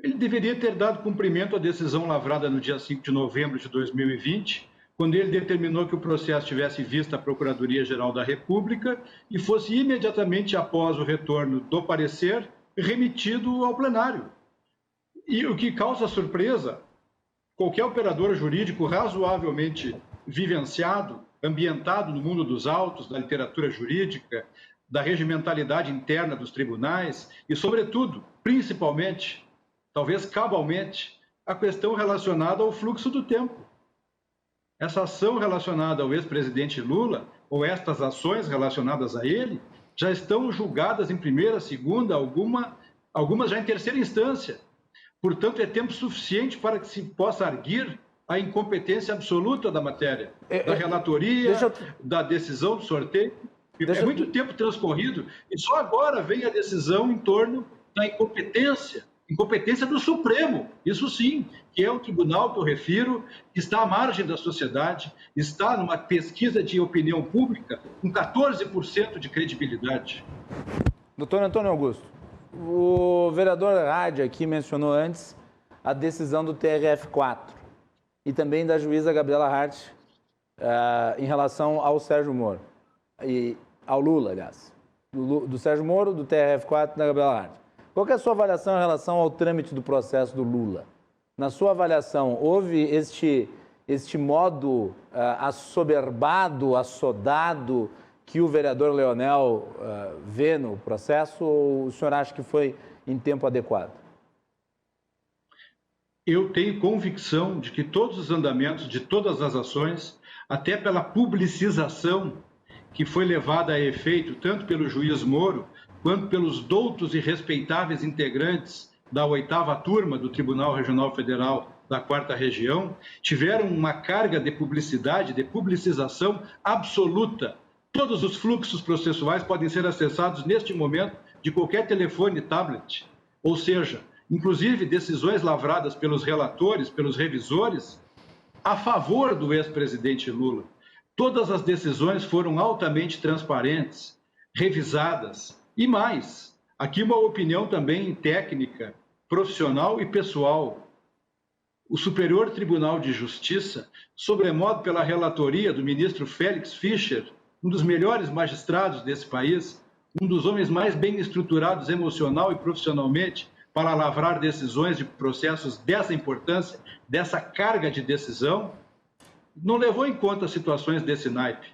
Ele deveria ter dado cumprimento à decisão lavrada no dia 5 de novembro de 2020, quando ele determinou que o processo tivesse vista à Procuradoria-Geral da República e fosse imediatamente após o retorno do parecer remetido ao plenário. E o que causa surpresa, qualquer operador jurídico razoavelmente vivenciado, ambientado no mundo dos autos, da literatura jurídica, da regimentalidade interna dos tribunais e, sobretudo, principalmente, talvez cabalmente, a questão relacionada ao fluxo do tempo. Essa ação relacionada ao ex-presidente Lula, ou estas ações relacionadas a ele, já estão julgadas em primeira, segunda, algumas já em terceira instância. Portanto, é tempo suficiente para que se possa arguir a incompetência absoluta da matéria, da relatoria, da decisão do sorteio. É muito tempo transcorrido e só agora vem a decisão em torno da incompetência incompetência do Supremo, isso sim, que é o tribunal que eu refiro, que está à margem da sociedade, está numa pesquisa de opinião pública com 14% de credibilidade. Doutor Antônio Augusto, o vereador Rádio aqui mencionou antes a decisão do TRF4 e também da juíza Gabriela Hart em relação ao Sérgio Moro, e ao Lula, aliás, do Sérgio Moro, do TRF4 e da Gabriela Hart. Qual que é a sua avaliação em relação ao trâmite do processo do Lula? Na sua avaliação, houve este modo assoberbado, assodado, que o vereador Leonel vê no processo, ou o senhor acha que foi em tempo adequado? Eu tenho convicção de que todos os andamentos de todas as ações, até pela publicização que foi levada a efeito tanto pelo juiz Moro, quanto pelos doutos e respeitáveis integrantes da 8ª turma do Tribunal Regional Federal da 4ª Região, tiveram uma carga de publicidade, de publicização absoluta. Todos os fluxos processuais podem ser acessados neste momento de qualquer telefone e tablet. Ou seja, inclusive decisões lavradas pelos relatores, pelos revisores, a favor do ex-presidente Lula. Todas as decisões foram altamente transparentes, revisadas e mais. Aqui uma opinião também técnica, profissional e pessoal. O Superior Tribunal de Justiça, sobremodo pela relatoria do ministro Félix Fischer, um dos melhores magistrados desse país, um dos homens mais bem estruturados emocional e profissionalmente para lavrar decisões de processos dessa importância, dessa carga de decisão, não levou em conta situações desse naipe.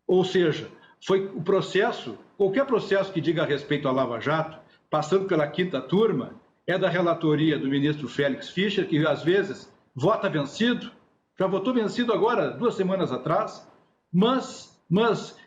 Ou seja, foi o processo, qualquer processo que diga respeito à Lava Jato, passando pela 5ª turma, é da relatoria do ministro Félix Fischer, que às vezes vota vencido, já votou vencido agora, 2 semanas atrás, mas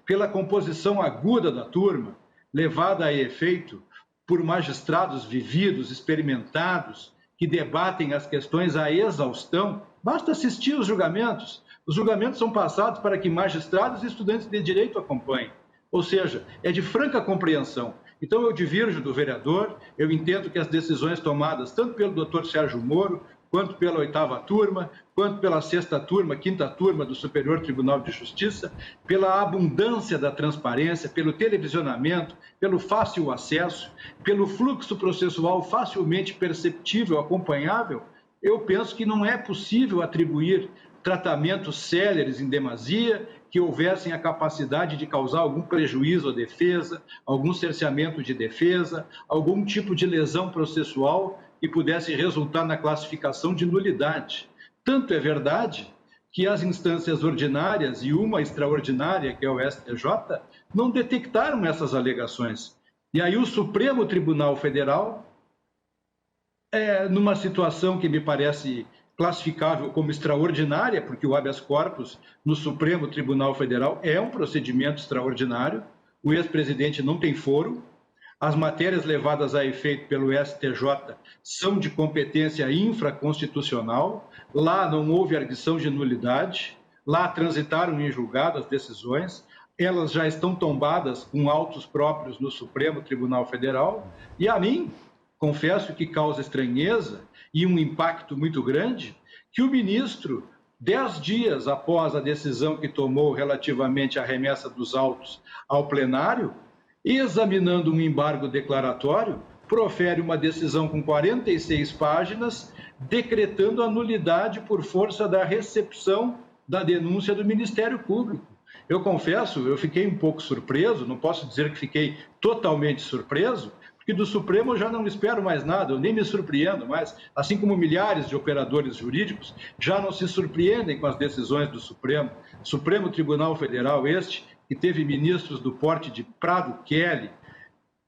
pela composição aguda da turma, levada a efeito por magistrados vividos, experimentados, que debatem as questões à exaustão, basta assistir os julgamentos. Os julgamentos são passados para que magistrados e estudantes de direito acompanhem. Ou seja, é de franca compreensão. Então eu divirjo do vereador, eu entendo que as decisões tomadas tanto pelo doutor Sérgio Moro, quanto pela 8ª turma, quanto pela 6ª turma, 5ª turma do Superior Tribunal de Justiça, pela abundância da transparência, pelo televisionamento, pelo fácil acesso, pelo fluxo processual facilmente perceptível, acompanhável, eu penso que não é possível atribuir tratamentos céleres em demasia, que houvessem a capacidade de causar algum prejuízo à defesa, algum cerceamento de defesa, algum tipo de lesão processual que pudesse resultar na classificação de nulidade. Tanto é verdade que as instâncias ordinárias e uma extraordinária, que é o STJ, não detectaram essas alegações. E aí o Supremo Tribunal Federal, numa situação que me parece classificável como extraordinária, porque o habeas corpus no Supremo Tribunal Federal é um procedimento extraordinário, o ex-presidente não tem foro, as matérias levadas a efeito pelo STJ são de competência infraconstitucional, lá não houve arguição de nulidade, lá transitaram em julgado as decisões, elas já estão tombadas com autos próprios no Supremo Tribunal Federal, e a mim, confesso que causa estranheza e um impacto muito grande, que o ministro, 10 dias após a decisão que tomou relativamente à remessa dos autos ao plenário, examinando um embargo declaratório, profere uma decisão com 46 páginas, decretando a nulidade por força da recepção da denúncia do Ministério Público. Eu confesso, eu fiquei um pouco surpreso, não posso dizer que fiquei totalmente surpreso, porque do Supremo eu já não espero mais nada, eu nem me surpreendo mais, assim como milhares de operadores jurídicos já não se surpreendem com as decisões do Supremo. Supremo Tribunal Federal, que teve ministros do porte de Prado Kelly,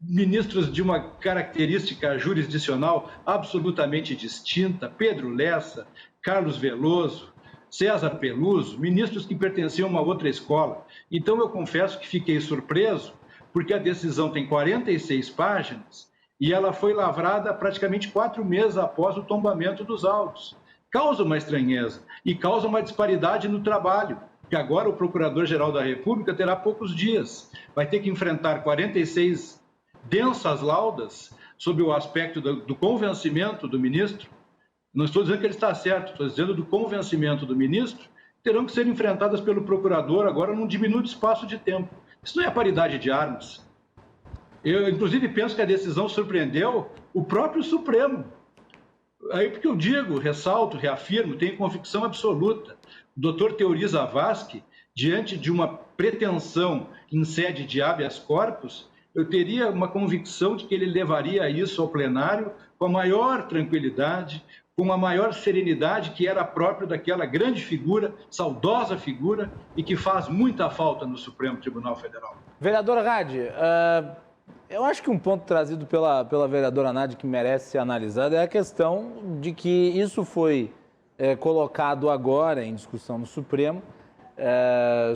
ministros de uma característica jurisdicional absolutamente distinta, Pedro Lessa, Carlos Veloso, César Peluso, ministros que pertenciam a uma outra escola. Então eu confesso que fiquei surpreso, porque a decisão tem 46 páginas e ela foi lavrada praticamente 4 meses após o tombamento dos autos. Causa uma estranheza e causa uma disparidade no trabalho, que agora o Procurador-Geral da República terá poucos dias. Vai ter que enfrentar 46 densas laudas, sob o aspecto do convencimento do ministro, não estou dizendo que ele está certo, estou dizendo do convencimento do ministro, terão que ser enfrentadas pelo procurador agora num diminuto espaço de tempo. Isso não é paridade de armas. Eu, inclusive, penso que a decisão surpreendeu o próprio Supremo. Aí porque eu digo, ressalto, reafirmo, tenho convicção absoluta. O doutor Teori Zavascki, diante de uma pretensão em sede de habeas corpus, eu teria uma convicção de que ele levaria isso ao plenário com a maior tranquilidade, com a maior serenidade que era próprio daquela grande figura, saudosa figura, e que faz muita falta no Supremo Tribunal Federal. Vereador Hadi, eu acho que um ponto trazido pela vereadora Nádia que merece ser analisado é a questão de que isso foi colocado agora em discussão no Supremo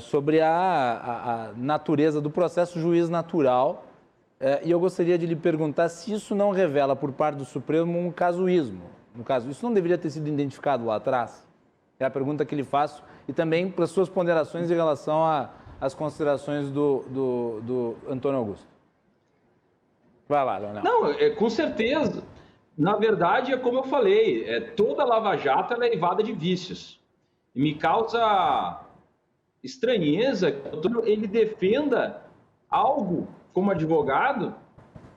sobre a natureza do processo juiz natural. E eu gostaria de lhe perguntar se isso não revela por parte do Supremo um casuísmo. No caso, isso não deveria ter sido identificado lá atrás? É a pergunta que lhe faço. E também para as suas ponderações em relação às considerações do Antônio Augusto. Vai lá, Leonel. Não, com certeza. Na verdade, é como eu falei, toda Lava Jato é evada de vícios. E me causa estranheza que ele defenda algo como advogado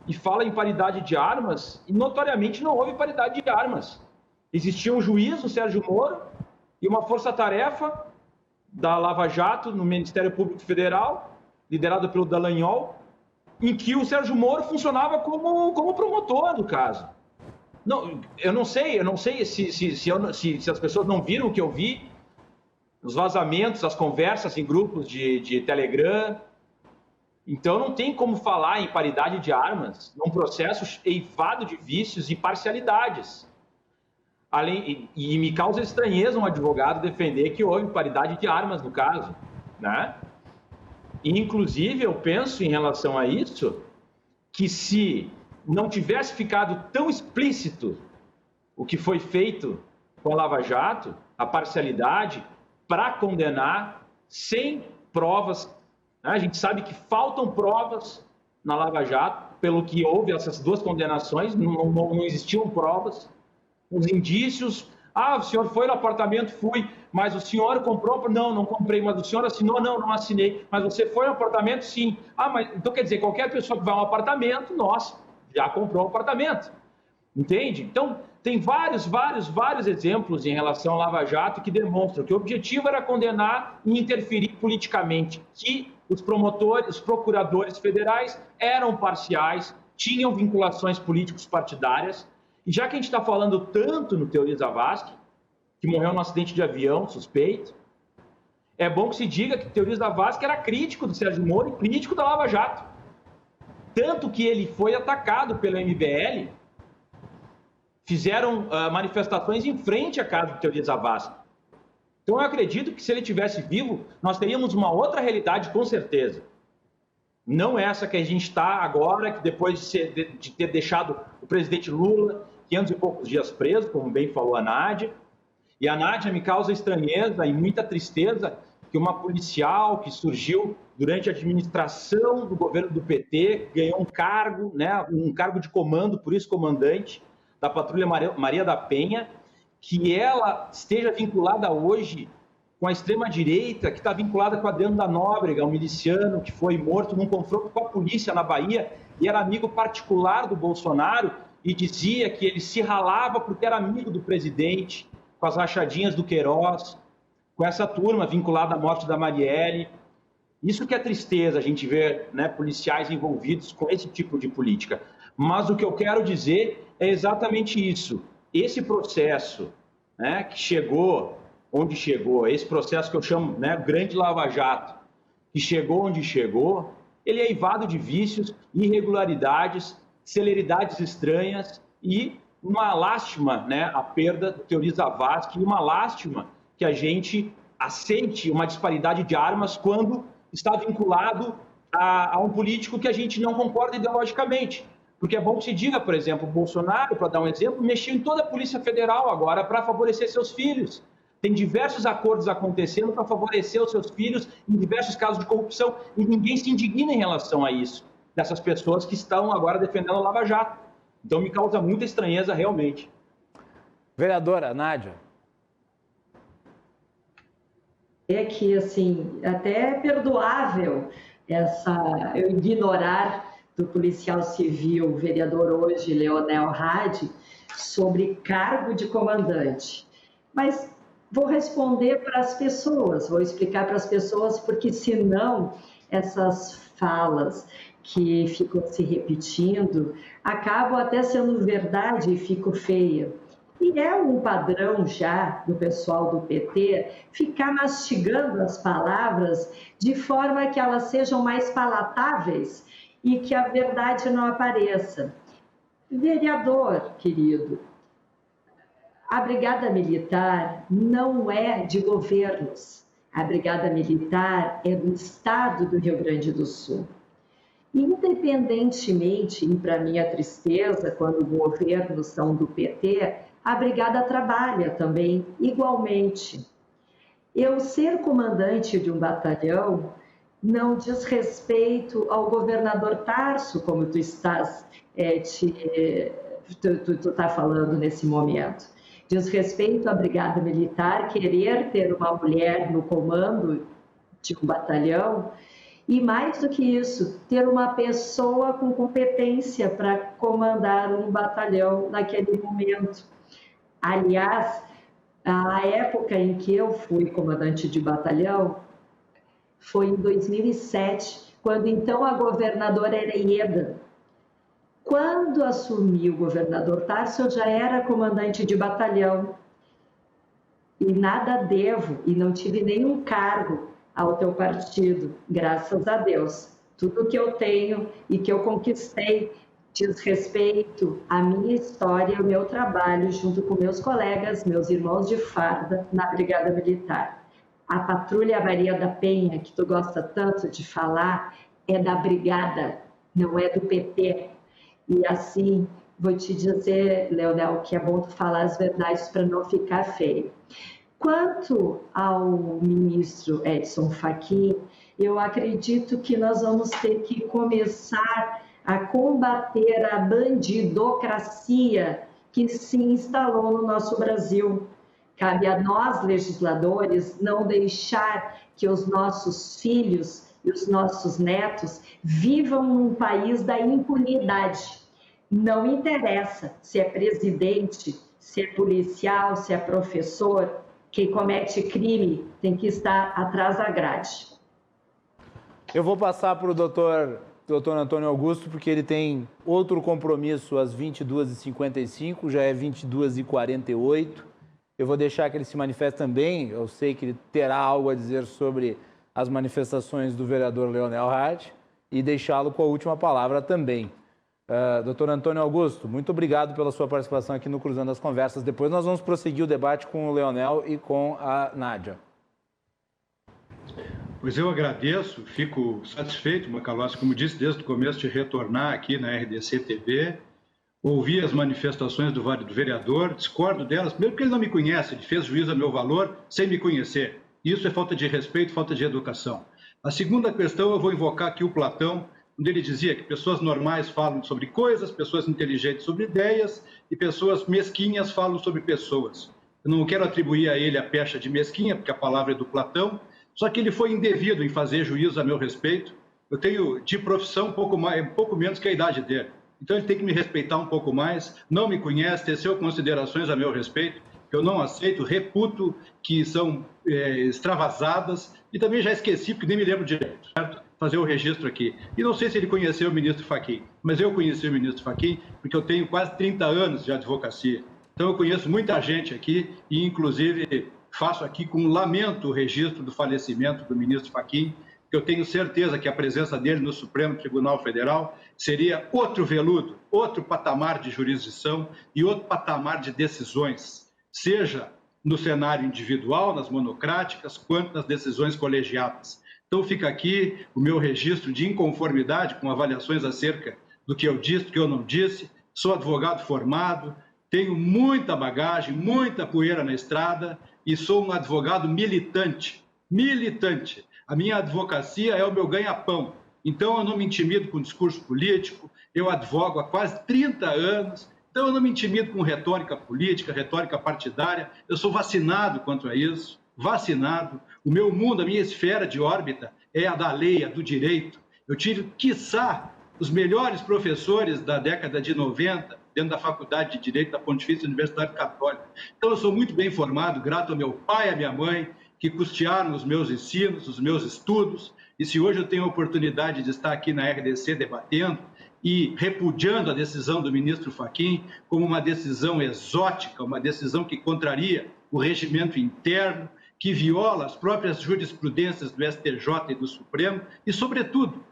e fala em paridade de armas, e notoriamente não houve paridade de armas. Existia um juiz, o Sérgio Moro, e uma força-tarefa da Lava Jato no Ministério Público Federal, liderado pelo Dallagnol, em que o Sérgio Moro funcionava como promotor do caso. Não, eu não sei se as pessoas não viram o que eu vi, os vazamentos, as conversas em grupos de Telegram. Então, não tem como falar em paridade de armas num processo eivado de vícios e parcialidades. E me causa estranheza um advogado defender que houve paridade de armas no caso, né? E, inclusive, eu penso em relação a isso, que se não tivesse ficado tão explícito o que foi feito com a Lava Jato, a parcialidade, para condenar sem provas. A gente sabe que faltam provas na Lava Jato, pelo que houve essas duas condenações, não existiam provas. Os indícios, o senhor foi no apartamento, fui, mas o senhor comprou? Não comprei, mas o senhor assinou? Não assinei, mas você foi no apartamento? Sim. Mas então quer dizer, qualquer pessoa que vai a um apartamento, já comprou um apartamento. Entende? Então, tem vários exemplos em relação à Lava Jato que demonstram que o objetivo era condenar e interferir politicamente, que os promotores, os procuradores federais eram parciais, tinham vinculações políticos partidárias. E já que a gente está falando tanto no Teori Zavascki, que morreu num acidente de avião suspeito, é bom que se diga que o Teori Zavascki era crítico do Sérgio Moro e crítico da Lava Jato. Tanto que ele foi atacado pelo MBL, fizeram manifestações em frente à casa do Teori Zavascki. Então, eu acredito que se ele estivesse vivo, nós teríamos uma outra realidade, com certeza. Não essa que a gente está agora, que depois de ter deixado o presidente Lula 500 e poucos dias preso, como bem falou a Nádia. E a Nádia me causa estranheza e muita tristeza que uma policial que surgiu durante a administração do governo do PT, ganhou um cargo de comando, por isso comandante, da Patrulha Maria da Penha, que ela esteja vinculada hoje com a extrema-direita, que está vinculada com Adriano da Nóbrega, um miliciano que foi morto num confronto com a polícia na Bahia e era amigo particular do Bolsonaro e dizia que ele se ralava porque era amigo do presidente, com as rachadinhas do Queiroz, com essa turma vinculada à morte da Marielle. Isso que é tristeza, a gente ver, né, policiais envolvidos com esse tipo de política. Mas o que eu quero dizer é exatamente isso. Esse processo, né, que chegou onde chegou, esse processo que eu chamo, né, grande Lava Jato, que chegou onde chegou, ele é eivado de vícios, irregularidades, celeridades estranhas e uma lástima, né, a perda do Teori Zavascki, e uma lástima que a gente aceite uma disparidade de armas quando está vinculado a um político que a gente não concorda ideologicamente. Porque é bom que se diga, por exemplo, o Bolsonaro, para dar um exemplo, mexeu em toda a Polícia Federal agora para favorecer seus filhos. Tem diversos acordos acontecendo para favorecer os seus filhos em diversos casos de corrupção e ninguém se indigna em relação a isso, dessas pessoas que estão agora defendendo a Lava Jato. Então me causa muita estranheza realmente. Vereadora Nádia. É que, assim, até é perdoável eu ignorar do policial civil, o vereador hoje, Leonel Hadi, sobre cargo de comandante. Mas vou responder para as pessoas, vou explicar para as pessoas, porque senão essas falas que ficam se repetindo acabam até sendo verdade e ficam feias. E é um padrão já do pessoal do PT ficar mastigando as palavras de forma que elas sejam mais palatáveis e que a verdade não apareça. Vereador, querido, a Brigada Militar não é de governos. A Brigada Militar é do Estado do Rio Grande do Sul. Independentemente, e para minha tristeza, quando governos são do PT, a Brigada trabalha também igualmente. Eu ser comandante de um batalhão não diz respeito ao governador Tarso, como tu estás tu tá falando nesse momento. Diz respeito à Brigada Militar querer ter uma mulher no comando de um batalhão e, mais do que isso, ter uma pessoa com competência para comandar um batalhão naquele momento. Aliás, a época em que eu fui comandante de batalhão foi em 2007, quando então a governadora era Ieda. Quando assumi o governador Tarso, eu já era comandante de batalhão. E nada devo, e não tive nenhum cargo ao teu partido, graças a Deus. Tudo que eu tenho e que eu conquistei diz respeito à minha história e ao meu trabalho junto com meus colegas, meus irmãos de farda na Brigada Militar. A Patrulha Maria da Penha, que tu gosta tanto de falar, é da Brigada, não é do PT. E assim, vou te dizer, Leonel, que é bom tu falar as verdades para não ficar feio. Quanto ao ministro Edson Fachin, eu acredito que nós vamos ter que começar a combater a bandidocracia que se instalou no nosso Brasil. Cabe a nós, legisladores, não deixar que os nossos filhos e os nossos netos vivam num país da impunidade. Não interessa se é presidente, se é policial, se é professor, quem comete crime tem que estar atrás da grade. Eu vou passar para o doutor Antônio Augusto, porque ele tem outro compromisso às 22h55, já é 22h48. Eu vou deixar que ele se manifeste também, eu sei que ele terá algo a dizer sobre as manifestações do vereador Leonel Hadi, e deixá-lo com a última palavra também. Doutor Antônio Augusto, muito obrigado pela sua participação aqui no Cruzando as Conversas. Depois nós vamos prosseguir o debate com o Leonel e com a Nádia. Pois eu agradeço, fico satisfeito, Macalossi, como disse desde o começo, de retornar aqui na RDC TV, ouvi as manifestações do vereador, discordo delas, primeiro porque ele não me conhece, ele fez juízo a meu valor sem me conhecer. Isso é falta de respeito, falta de educação. A segunda questão, eu vou invocar aqui o Platão, onde ele dizia que pessoas normais falam sobre coisas, pessoas inteligentes sobre ideias e pessoas mesquinhas falam sobre pessoas. Eu não quero atribuir a ele a pecha de mesquinha, porque a palavra é do Platão, só que ele foi indevido em fazer juízo a meu respeito. Eu tenho de profissão um pouco menos que a idade dele. Então ele tem que me respeitar um pouco mais, não me conhece, teceu considerações a meu respeito, que eu não aceito, reputo que são extravasadas, e também já esqueci, porque nem me lembro direito, certo? Fazer o registro aqui. E não sei se ele conheceu o ministro Fachin, mas eu conheci o ministro Fachin porque eu tenho quase 30 anos de advocacia. Então eu conheço muita gente aqui e, inclusive, faço aqui com lamento o registro do falecimento do ministro Fachin, que eu tenho certeza que a presença dele no Supremo Tribunal Federal seria outro veludo, outro patamar de jurisdição e outro patamar de decisões, seja no cenário individual, nas monocráticas, quanto nas decisões colegiadas. Então fica aqui o meu registro de inconformidade com avaliações acerca do que eu disse, do que eu não disse. Sou advogado formado, tenho muita bagagem, muita poeira na estrada e sou um advogado militante. A minha advocacia é o meu ganha-pão Então, eu não me intimido com discurso político, eu advogo há quase 30 anos, então eu não me intimido com retórica política, retórica partidária, eu sou vacinado contra isso, vacinado. O meu mundo, a minha esfera de órbita é a da lei, a do direito. Eu tive, quiçá, os melhores professores da década de 90, dentro da Faculdade de Direito da Pontifícia Universidade Católica. Então, eu sou muito bem formado, grato ao meu pai e à minha mãe, que custearam os meus ensinos, os meus estudos. E se hoje eu tenho a oportunidade de estar aqui na RDC debatendo e repudiando a decisão do ministro Fachin como uma decisão exótica, uma decisão que contraria o regimento interno, que viola as próprias jurisprudências do STJ e do Supremo, e, sobretudo,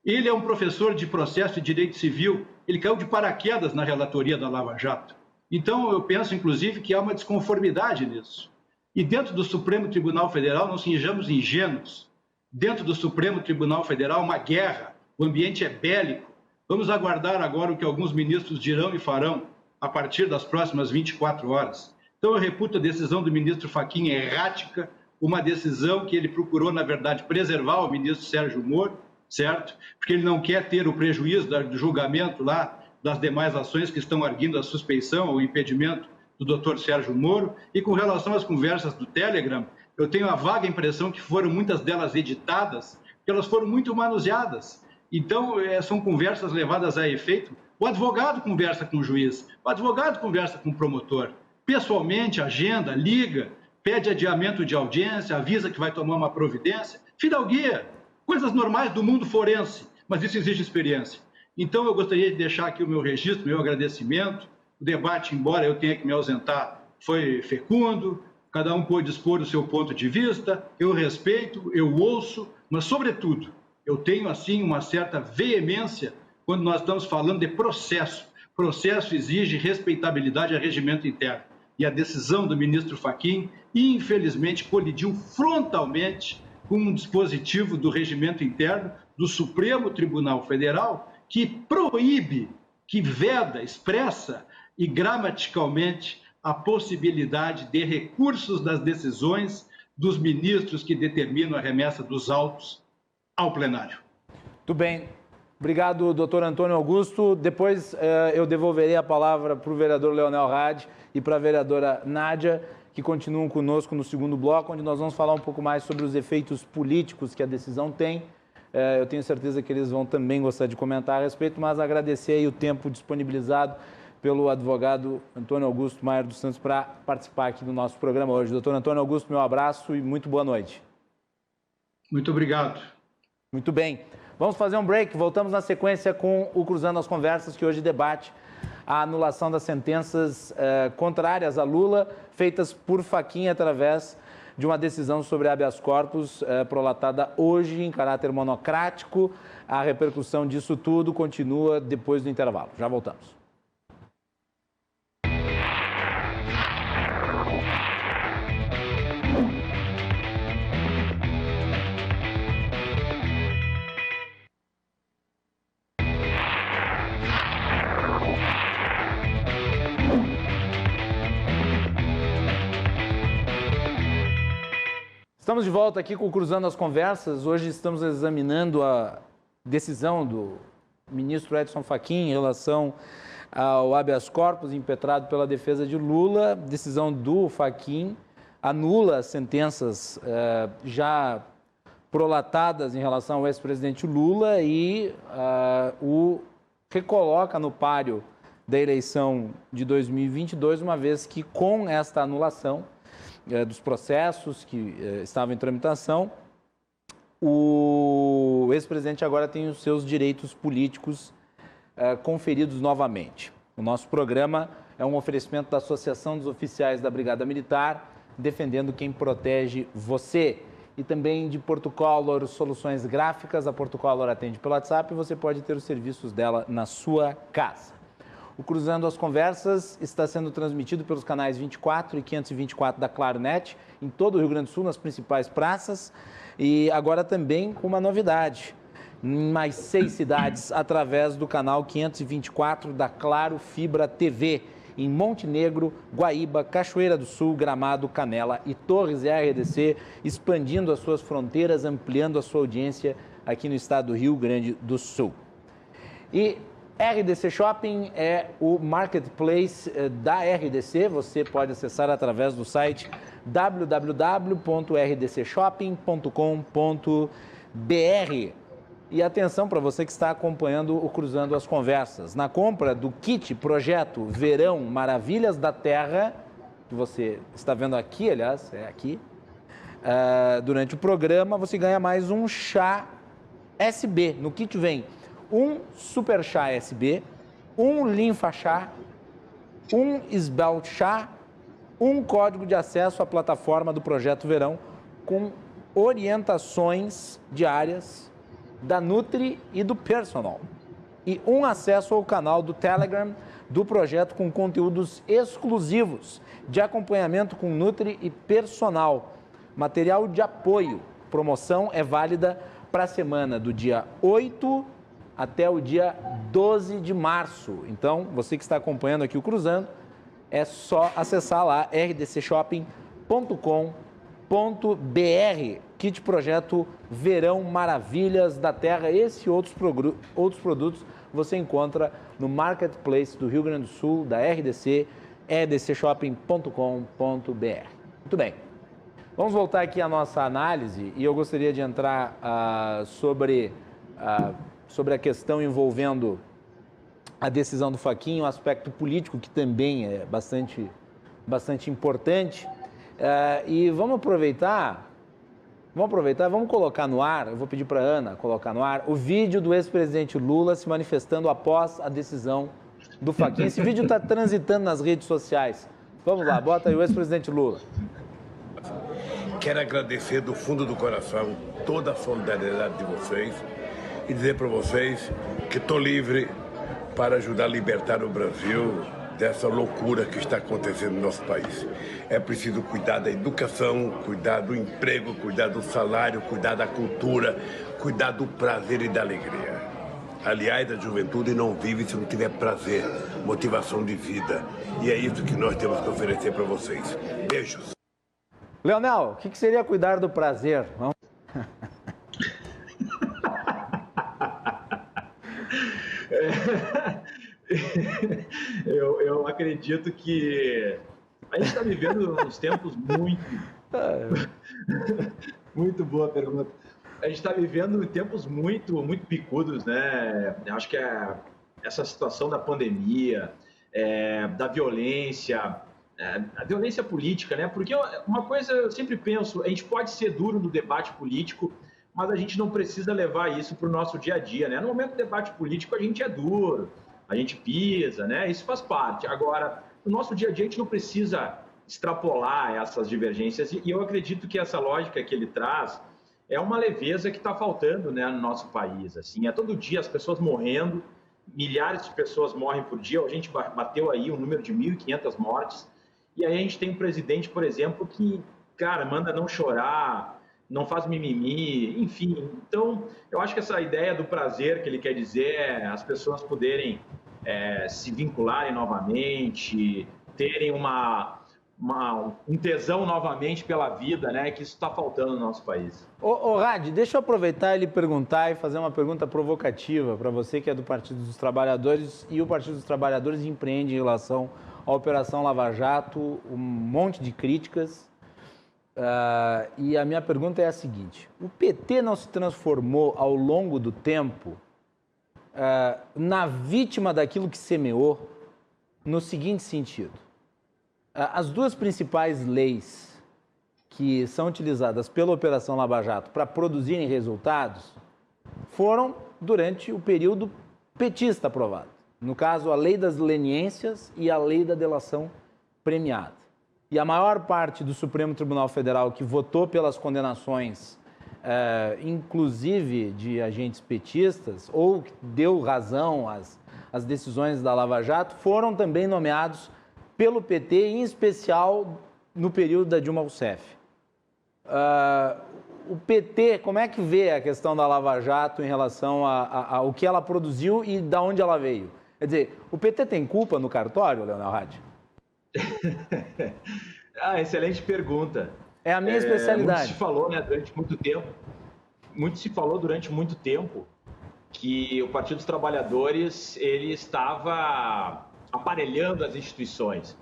ele é um professor de processo de direito civil, ele caiu de paraquedas na relatoria da Lava Jato. Então, eu penso, inclusive, que há uma desconformidade nisso. E dentro do Supremo Tribunal Federal, não sejamos ingênuos, dentro do Supremo Tribunal Federal, uma guerra, o ambiente é bélico. Vamos aguardar agora o que alguns ministros dirão e farão a partir das próximas 24 horas. Então, eu reputo a decisão do ministro Fachin errática, uma decisão que ele procurou, na verdade, preservar o ministro Sérgio Moro, certo? Porque ele não quer ter o prejuízo do julgamento lá das demais ações que estão arguindo a suspeição ou impedimento do doutor Sérgio Moro. E com relação às conversas do Telegram, eu tenho a vaga impressão que foram muitas delas editadas, que elas foram muito manuseadas. Então, são conversas levadas a efeito. O advogado conversa com o juiz, o advogado conversa com o promotor. Pessoalmente, agenda, liga, pede adiamento de audiência, avisa que vai tomar uma providência. Fidalguia, coisas normais do mundo forense, mas isso exige experiência. Então, eu gostaria de deixar aqui o meu registro, meu agradecimento. O debate, embora eu tenha que me ausentar, foi fecundo, cada um pôde expor o seu ponto de vista, eu respeito, eu ouço, mas, sobretudo, eu tenho, assim, uma certa veemência quando nós estamos falando de processo. Processo exige respeitabilidade a regimento interno. E a decisão do ministro Fachin, infelizmente, colidiu frontalmente com um dispositivo do regimento interno do Supremo Tribunal Federal que proíbe, que veda, expressa e gramaticalmente a possibilidade de recursos das decisões dos ministros que determinam a remessa dos autos ao plenário. Muito bem. Obrigado, doutor Antônio Augusto. Depois eu devolverei a palavra para o vereador Leonel Hadi e para a vereadora Nádia, que continuam conosco no segundo bloco, onde nós vamos falar um pouco mais sobre os efeitos políticos que a decisão tem. Eu tenho certeza que eles vão também gostar de comentar a respeito, mas agradecer aí o tempo disponibilizado pelo advogado Antônio Augusto Maier dos Santos para participar aqui do nosso programa hoje. Doutor Antônio Augusto, meu abraço e muito boa noite. Muito obrigado. Muito bem. Vamos fazer um break, voltamos na sequência com o Cruzando as Conversas, que hoje debate a anulação das sentenças contrárias a Lula, feitas por Fachin através de uma decisão sobre habeas corpus prolatada hoje em caráter monocrático. A repercussão disso tudo continua depois do intervalo. Já voltamos. Estamos de volta aqui com o Cruzando as Conversas. Hoje estamos examinando a decisão do ministro Edson Fachin em relação ao habeas corpus impetrado pela defesa de Lula. Decisão do Fachin anula as sentenças já prolatadas em relação ao ex-presidente Lula e o recoloca no páreo da eleição de 2022, uma vez que com esta anulação dos processos que estavam em tramitação, o ex-presidente agora tem os seus direitos políticos conferidos novamente. O nosso programa é um oferecimento da Associação dos Oficiais da Brigada Militar, defendendo quem protege você. E também de Portucolor Soluções Gráficas. A Portucolor atende pelo WhatsApp e você pode ter os serviços dela na sua casa. O Cruzando as Conversas está sendo transmitido pelos canais 24 e 524 da Claronet, em todo o Rio Grande do Sul, nas principais praças, e agora também com uma novidade, em mais 6 cidades, através do canal 524 da Claro Fibra TV, em Montenegro, Guaíba, Cachoeira do Sul, Gramado, Canela e Torres e RDC, expandindo as suas fronteiras, ampliando a sua audiência aqui no estado do Rio Grande do Sul. E RDC Shopping é o marketplace da RDC, você pode acessar através do site www.rdcshopping.com.br. E atenção para você que está acompanhando o Cruzando as Conversas. Na compra do kit Projeto Verão Maravilhas da Terra, que você está vendo aqui, aliás, é aqui, durante o programa, você ganha mais um chá SB. No kit vem um Super Chá SB, um Linfa Chá, um Svelte Chá, um código de acesso à plataforma do Projeto Verão com orientações diárias da Nutri e do Personal. E um acesso ao canal do Telegram do projeto com conteúdos exclusivos de acompanhamento com Nutri e Personal. Material de apoio. Promoção é válida para a semana do dia 8 até o dia 12 de março. Então, você que está acompanhando aqui o Cruzando, é só acessar lá rdcshop.com.br. Kit Projeto Verão Maravilhas da Terra. Esse e outros produtos você encontra no Marketplace do Rio Grande do Sul, da RDC, rdcshopping.com.br. Muito bem. Vamos voltar aqui à nossa análise e eu gostaria de entrar sobre a questão envolvendo a decisão do Fachin, o aspecto político que também é bastante importante. E vamos aproveitar, vamos colocar no ar, eu vou pedir para a Ana colocar no ar, o vídeo do ex-presidente Lula se manifestando após a decisão do Fachin. Esse vídeo está transitando nas redes sociais. Vamos lá, bota aí o ex-presidente Lula. Quero agradecer do fundo do coração toda a solidariedade de vocês e dizer para vocês que estou livre para ajudar a libertar o Brasil dessa loucura que está acontecendo no nosso país. É preciso cuidar da educação, cuidar do emprego, cuidar do salário, cuidar da cultura, cuidar do prazer e da alegria. Aliás, a juventude não vive se não tiver prazer, motivação de vida. E é isso que nós temos que oferecer para vocês. Beijos. Leonel, o que seria cuidar do prazer? Vamos... Eu acredito que a gente está vivendo uns tempos muito boa pergunta. A gente está vivendo tempos muito picudos, né? Acho que essa situação da pandemia, da violência, a violência política, né? Porque uma coisa eu sempre penso, a gente pode ser duro no debate político, mas a gente não precisa levar isso para o nosso dia a dia, né? No momento do debate político, a gente é duro, a gente pisa, né? Isso faz parte. Agora, no nosso dia a dia, a gente não precisa extrapolar essas divergências. E eu acredito que essa lógica que ele traz é uma leveza que está faltando, né, no nosso país. Assim, todo dia as pessoas morrendo, milhares de pessoas morrem por dia. A gente bateu aí um número de 1.500 mortes. E aí a gente tem um presidente, por exemplo, que, cara, manda não chorar, não faz mimimi, enfim. Então, eu acho que essa ideia do prazer que ele quer dizer é as pessoas poderem se vincularem novamente, terem um tesão novamente pela vida, né? Que isso está faltando no nosso país. Ô Rad, deixa eu aproveitar e lhe perguntar e fazer uma pergunta provocativa para você que é do Partido dos Trabalhadores e o Partido dos Trabalhadores empreende em relação à Operação Lava Jato, um monte de críticas. E a minha pergunta é a seguinte: o PT não se transformou ao longo do tempo na vítima daquilo que semeou no seguinte sentido? As duas principais leis que são utilizadas pela Operação Lava Jato para produzirem resultados foram durante o período petista aprovado. No caso, a Lei das Leniências e a Lei da Delação Premiada. E a maior parte do Supremo Tribunal Federal que votou pelas condenações, inclusive de agentes petistas, ou que deu razão às decisões da Lava Jato, foram também nomeados pelo PT, em especial no período da Dilma Rousseff. O PT, como é que vê a questão da Lava Jato em relação ao que ela produziu e de onde ela veio? Quer dizer, o PT tem culpa no cartório, Leonel Rad? Excelente pergunta. É a minha especialidade. Muito se falou, né, durante muito tempo. muito se falou durante muito tempo que o Partido dos Trabalhadores ele estava aparelhando as instituições.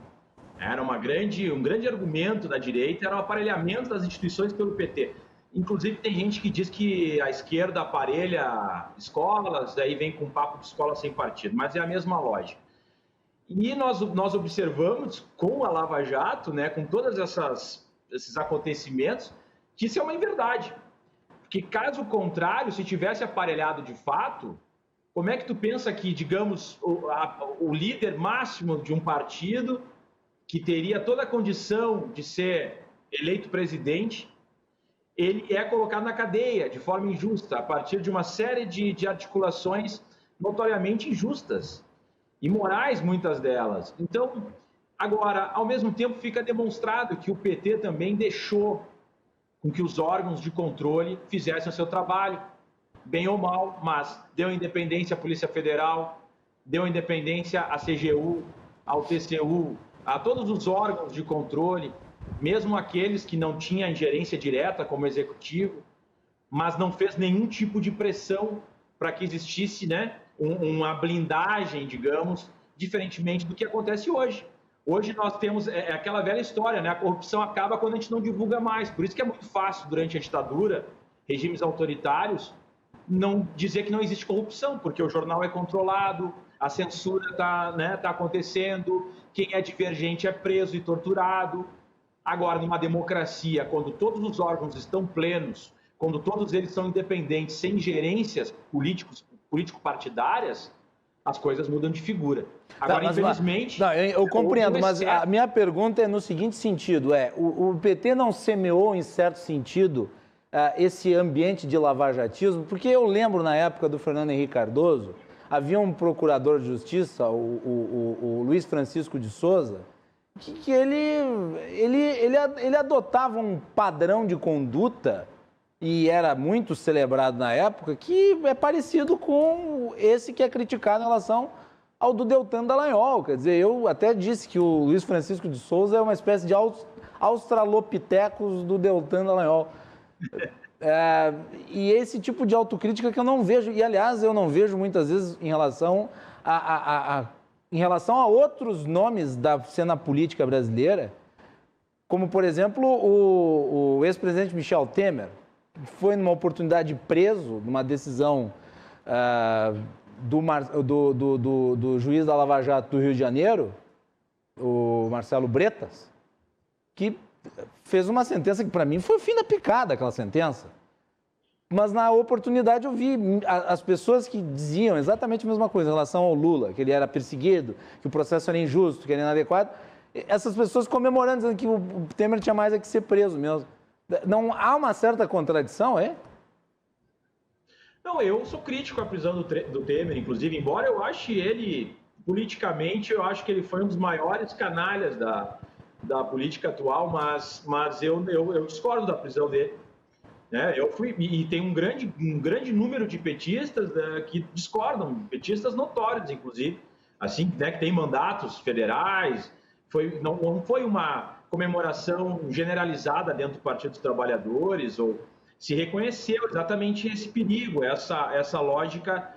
Era um grande argumento da direita, era o aparelhamento das instituições pelo PT. Inclusive, tem gente que diz que a esquerda aparelha escolas, daí vem com papo de escola sem partido, mas é a mesma lógica. E nós observamos com a Lava Jato, né, com todos esses acontecimentos, que isso é uma inverdade. Porque, caso contrário, se tivesse aparelhado de fato, como é que tu pensa que, digamos, o líder máximo de um partido, que teria toda a condição de ser eleito presidente, ele é colocado na cadeia de forma injusta, a partir de uma série de articulações notoriamente injustas, imorais, muitas delas. Então, agora, ao mesmo tempo, fica demonstrado que o PT também deixou com que os órgãos de controle fizessem o seu trabalho, bem ou mal, mas deu independência à Polícia Federal, deu independência à CGU, ao TCU, a todos os órgãos de controle, mesmo aqueles que não tinham ingerência direta como executivo, mas não fez nenhum tipo de pressão para que existisse, né, uma blindagem, digamos, diferentemente do que acontece hoje. Hoje nós temos aquela velha história, né? A corrupção acaba quando a gente não divulga mais. Por isso que é muito fácil, durante a ditadura, regimes autoritários, não dizer que não existe corrupção, porque o jornal é controlado, a censura está, né, tá acontecendo, quem é divergente é preso e torturado. Agora, numa democracia, quando todos os órgãos estão plenos, quando todos eles são independentes, sem ingerências político-partidárias, as coisas mudam de figura. Agora, infelizmente... Eu compreendo, mas a minha pergunta é no seguinte sentido, o PT não semeou, em certo sentido, esse ambiente de lavajatismo? Porque eu lembro, na época do Fernando Henrique Cardoso, havia um procurador de justiça, o Luiz Francisco de Souza, que ele adotava um padrão de conduta, e era muito celebrado na época, que é parecido com esse que é criticado em relação ao do Deltan Dallagnol. Quer dizer, eu até disse que o Luiz Francisco de Souza é uma espécie de australopithecus do Deltan Dallagnol. E esse tipo de autocrítica que eu não vejo, e aliás eu não vejo muitas vezes em relação a outros nomes da cena política brasileira, como por exemplo o ex-presidente Michel Temer, que foi numa oportunidade preso, numa decisão do juiz da Lava Jato do Rio de Janeiro, o Marcelo Bretas, que fez uma sentença que para mim foi o fim da picada, aquela sentença. Mas na oportunidade eu vi as pessoas que diziam exatamente a mesma coisa em relação ao Lula, que ele era perseguido, que o processo era injusto, que era inadequado. Essas pessoas comemorando, dizendo que o Temer tinha mais que ser preso mesmo. Não há uma certa contradição, é? Não, eu sou crítico à prisão do Temer, inclusive, embora eu ache ele, politicamente, eu acho que ele foi um dos maiores canalhas da política atual, mas eu discordo da prisão dele. Né? E tem um grande número de petistas que discordam, petistas notórios, inclusive, assim, né, que tem mandatos federais. Não foi uma comemoração generalizada dentro do Partido dos Trabalhadores, ou se reconheceu exatamente esse perigo, essa lógica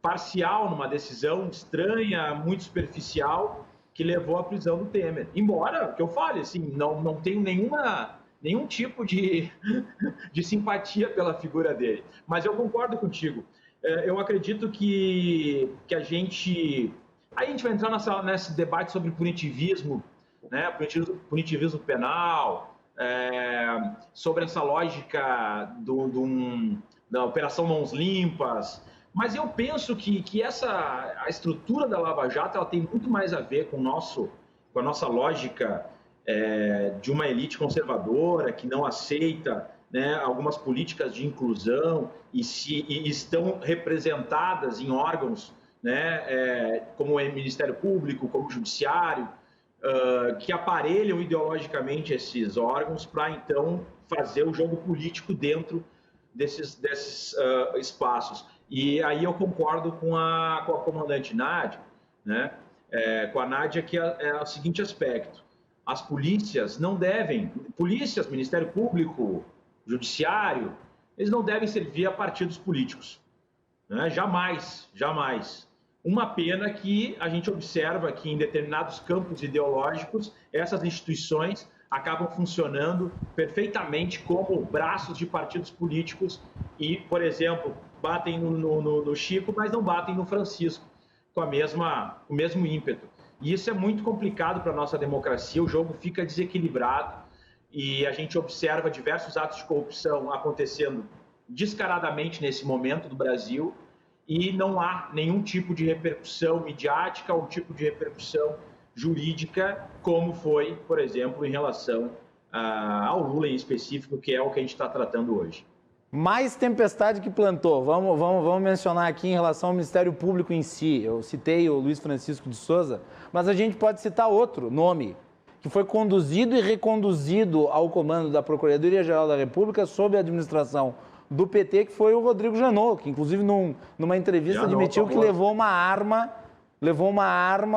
parcial numa decisão estranha, muito superficial, que levou à prisão do Temer. Embora, que eu fale, assim, não tenho nenhum tipo de simpatia pela figura dele. Mas eu concordo contigo. Eu acredito que a gente... Aí a gente vai entrar nesse debate sobre punitivismo, né? Punitivismo penal, sobre essa lógica da Operação Mãos Limpas. Mas eu penso que a estrutura da Lava Jato ela tem muito mais a ver com a nossa lógica de uma elite conservadora que não aceita, né, algumas políticas de inclusão e estão representadas em órgãos, né, como o Ministério Público, como o Judiciário, que aparelham ideologicamente esses órgãos para, então, fazer o jogo político dentro desses espaços. E aí eu concordo com a comandante Nádia, né, com a Nádia, que é o seguinte aspecto: as polícias não devem, Ministério Público, Judiciário, eles não devem servir a partidos políticos. Né? Jamais, jamais. Uma pena que a gente observa que em determinados campos ideológicos, essas instituições acabam funcionando perfeitamente como braços de partidos políticos e, por exemplo, batem no Chico, mas não batem no Francisco com o mesmo ímpeto. E isso é muito complicado para a nossa democracia, o jogo fica desequilibrado e a gente observa diversos atos de corrupção acontecendo descaradamente nesse momento do Brasil e não há nenhum tipo de repercussão midiática ou tipo de repercussão jurídica, como foi, por exemplo, em relação ao Lula em específico, que é o que a gente está tratando hoje. Mais tempestade que plantou. Vamos mencionar aqui em relação ao Ministério Público em si. Eu citei o Luiz Francisco de Souza, mas a gente pode citar outro nome, que foi conduzido e reconduzido ao comando da Procuradoria-Geral da República sob a administração do PT, que foi o Rodrigo Janot, que inclusive numa entrevista admitiu que levou uma arma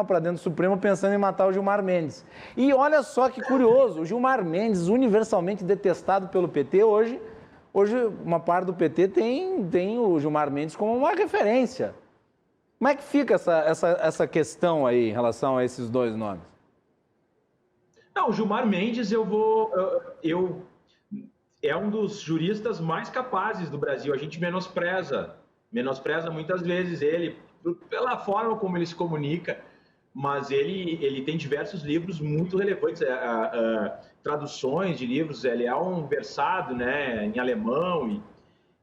para dentro do Supremo pensando em matar o Gilmar Mendes. E olha só que curioso, o Gilmar Mendes, universalmente detestado pelo PT, hoje uma parte do PT tem o Gilmar Mendes como uma referência. Como é que fica essa questão aí em relação a esses dois nomes? Não, o Gilmar Mendes é um dos juristas mais capazes do Brasil. A gente menospreza muitas vezes ele pela forma como ele se comunica, mas ele tem diversos livros muito relevantes, traduções de livros, ele é um versado, né, em alemão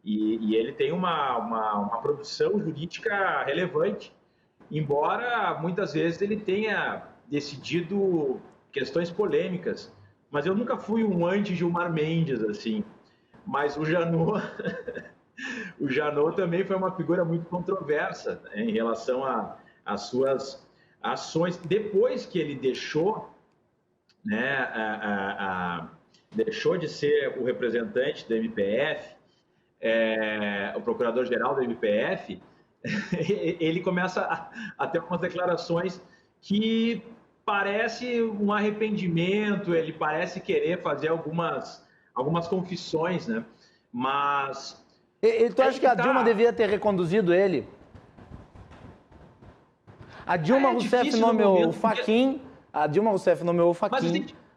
e ele tem uma produção jurídica relevante, embora muitas vezes ele tenha decidido questões polêmicas, mas eu nunca fui um anti-Gilmar Mendes, assim, mas o Janot... O Janot também foi uma figura muito controversa, né, em relação às suas ações. Depois que ele deixou, né, deixou de ser o representante do MPF, o procurador-geral do MPF, ele começa a ter umas declarações que parece um arrependimento, ele parece querer fazer algumas confissões, né? Mas... Tu acha que a Dilma devia ter reconduzido ele? A Dilma Rousseff nomeou o Fachin,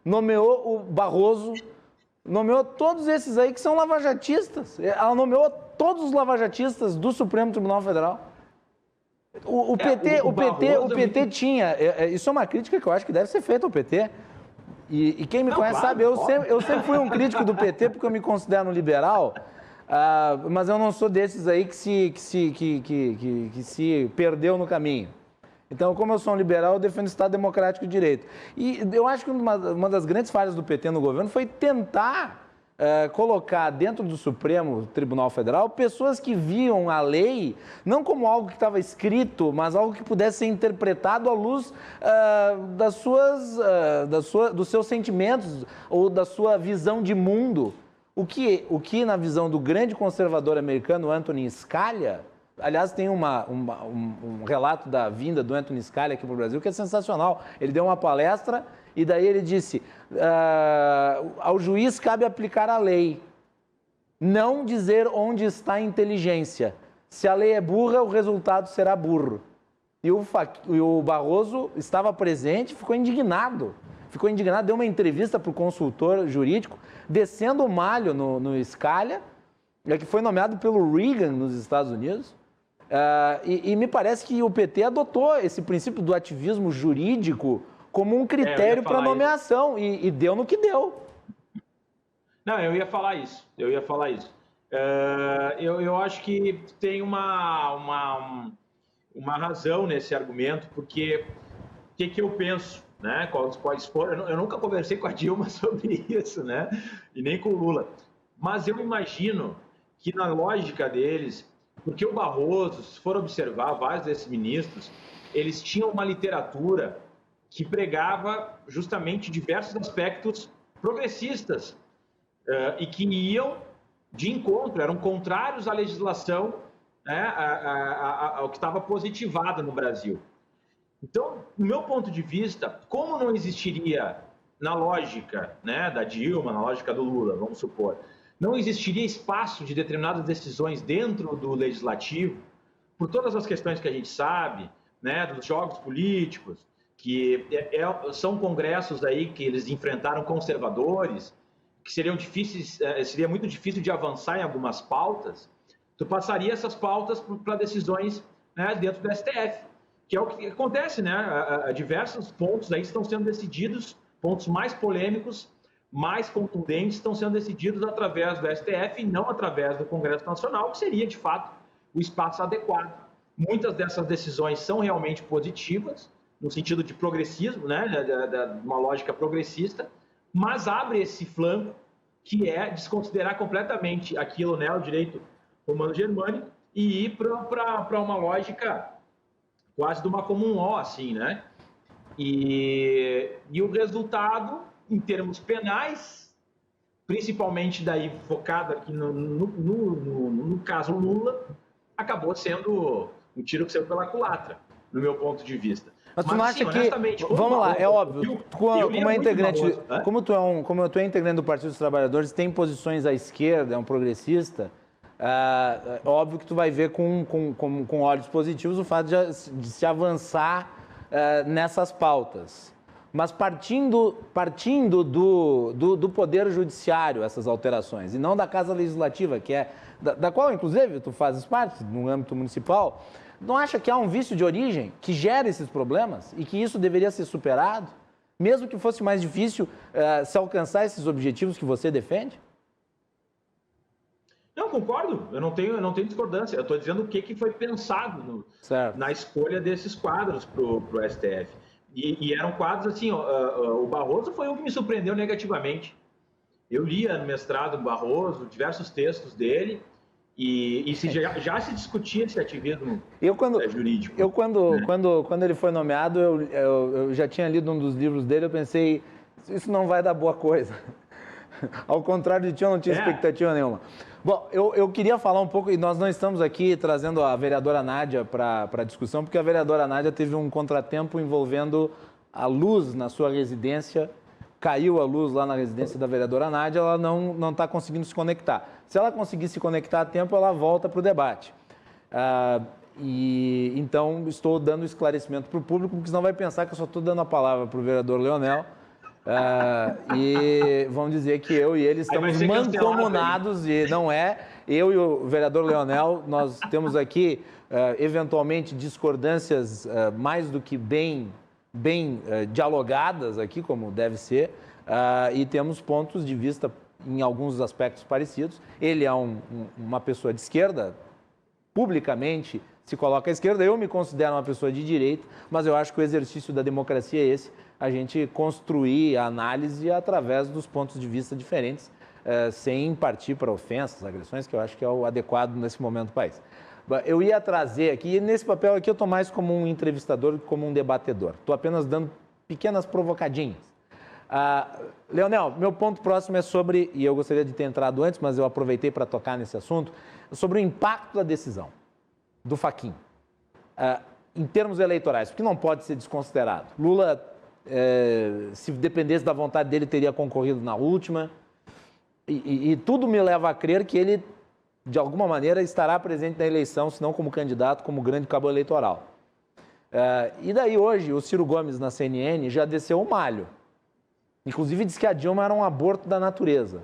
nomeou o Barroso, nomeou todos esses aí que são lavajatistas. Ela nomeou todos os lavajatistas do Supremo Tribunal Federal. O PT tinha... Isso é uma crítica que eu acho que deve ser feita ao PT. E quem me conhece sabe, eu sempre fui um crítico do PT porque eu me considero um liberal. Mas eu não sou desses aí que se perdeu no caminho. Então, como eu sou um liberal, eu defendo o Estado Democrático de Direito. E eu acho que uma das grandes falhas do PT no governo foi tentar colocar dentro do Supremo Tribunal Federal pessoas que viam a lei não como algo que estava escrito, mas algo que pudesse ser interpretado à luz dos seus sentimentos ou da sua visão de mundo. O que na visão do grande conservador americano Antonin Scalia, aliás, tem um relato da vinda do Antonin Scalia aqui para o Brasil que é sensacional. Ele deu uma palestra e daí ele disse, ao juiz cabe aplicar a lei, não dizer onde está a inteligência. Se a lei é burra, o resultado será burro. E o Barroso estava presente, ficou indignado, deu uma entrevista para o consultor jurídico, descendo o malho no Scalia, que foi nomeado pelo Reagan nos Estados Unidos, e me parece que o PT adotou esse princípio do ativismo jurídico como um critério para nomeação, e deu no que deu. Não, eu ia falar isso. Eu acho que tem uma razão nesse argumento, porque o que eu penso? Né? Quais foram? Eu nunca conversei com a Dilma sobre isso, né? E nem com o Lula. Mas eu imagino que na lógica deles, porque o Barroso, se for observar vários desses ministros, eles tinham uma literatura que pregava justamente diversos aspectos progressistas e que iam de encontro, eram contrários à legislação, né, ao que estava positivada no Brasil. Então, no meu ponto de vista, como não existiria na lógica, né, da Dilma, na lógica do Lula, vamos supor, não existiria espaço de determinadas decisões dentro do legislativo, por todas as questões que a gente sabe, né, dos jogos políticos, que são congressos aí que eles enfrentaram conservadores, que seria muito difícil de avançar em algumas pautas. Tu passaria essas pautas para decisões, né, dentro do STF, que é o que acontece, né? Diversos pontos aí estão sendo decididos, pontos mais polêmicos, mais contundentes, estão sendo decididos através do STF e não através do Congresso Nacional, que seria, de fato, o espaço adequado. Muitas dessas decisões são realmente positivas, no sentido de progressismo, né? De uma lógica progressista, mas abre esse flanco que é desconsiderar completamente aquilo, né, o direito romano-germânico, e ir para uma lógica quase de uma comum law, assim, né? E o resultado, em termos penais, principalmente daí focado aqui no caso Lula, acabou sendo um tiro que saiu pela culatra, no meu ponto de vista. Mas tu não acha que... Vamos lá, é óbvio, como é integrante, como tu é integrante do Partido dos Trabalhadores, tem posições à esquerda, é um progressista, óbvio que tu vai ver com olhos positivos o fato de se avançar nessas pautas. Mas partindo do Poder Judiciário, essas alterações, e não da Casa Legislativa, que é da qual, inclusive, tu fazes parte, no âmbito municipal, não acha que há um vício de origem que gera esses problemas e que isso deveria ser superado, mesmo que fosse mais difícil se alcançar esses objetivos que você defende? Não, concordo. Eu não tenho discordância. Eu estou dizendo o que foi pensado na escolha desses quadros para o STF. E eram quadros assim, o Barroso foi o que me surpreendeu negativamente. Eu lia no mestrado o Barroso, diversos textos dele, e já se discutia esse ativismo jurídico. Quando ele foi nomeado, eu já tinha lido um dos livros dele, eu pensei, isso não vai dar boa coisa. Ao contrário de ti, eu não tinha expectativa nenhuma. Bom, eu queria falar um pouco, e nós não estamos aqui trazendo a vereadora Nádia para a discussão, porque a vereadora Nádia teve um contratempo envolvendo a luz na sua residência, caiu a luz lá na residência da vereadora Nádia, ela não está conseguindo se conectar. Se ela conseguir se conectar a tempo, ela volta para o debate. Então, estou dando esclarecimento para o público, porque senão vai pensar que eu só estou dando a palavra para o vereador Leonel, e vão dizer que eu e ele estamos mancomunados, e não é. Eu e o vereador Leonel, nós temos aqui, eventualmente, discordâncias mais do que bem dialogadas aqui, como deve ser, e temos pontos de vista em alguns aspectos parecidos. Ele é uma pessoa de esquerda, publicamente se coloca à esquerda, eu me considero uma pessoa de direita, mas eu acho que o exercício da democracia é esse, a gente construir a análise através dos pontos de vista diferentes, sem partir para ofensas, agressões, que eu acho que é o adequado nesse momento do país. Eu ia trazer aqui, e nesse papel aqui eu estou mais como um entrevistador do que como um debatedor. Estou apenas dando pequenas provocadinhas. Leonel, meu ponto próximo é sobre, e eu gostaria de ter entrado antes, mas eu aproveitei para tocar nesse assunto, sobre o impacto da decisão do Fachin, em termos eleitorais, porque não pode ser desconsiderado. Lula, se dependesse da vontade dele, teria concorrido na última, e tudo me leva a crer que ele, de alguma maneira, estará presente na eleição, se não como candidato, como grande cabo eleitoral. E daí hoje, o Ciro Gomes na CNN já desceu o malho. Inclusive diz que a Dilma era um aborto da natureza.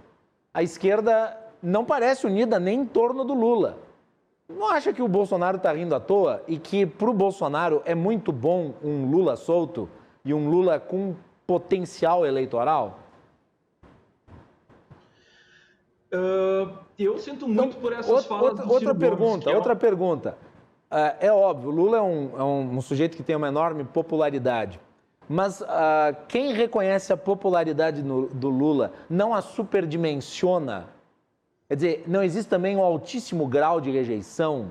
A esquerda não parece unida nem em torno do Lula. Não acha que o Bolsonaro está rindo à toa e que para o Bolsonaro é muito bom um Lula solto e um Lula com potencial eleitoral? Eu sinto muito por essas falas do Ciro Gomes. Outra pergunta. É óbvio, o Lula é um sujeito que tem uma enorme popularidade. Mas quem reconhece a popularidade do Lula não a superdimensiona? Quer dizer, não existe também um altíssimo grau de rejeição,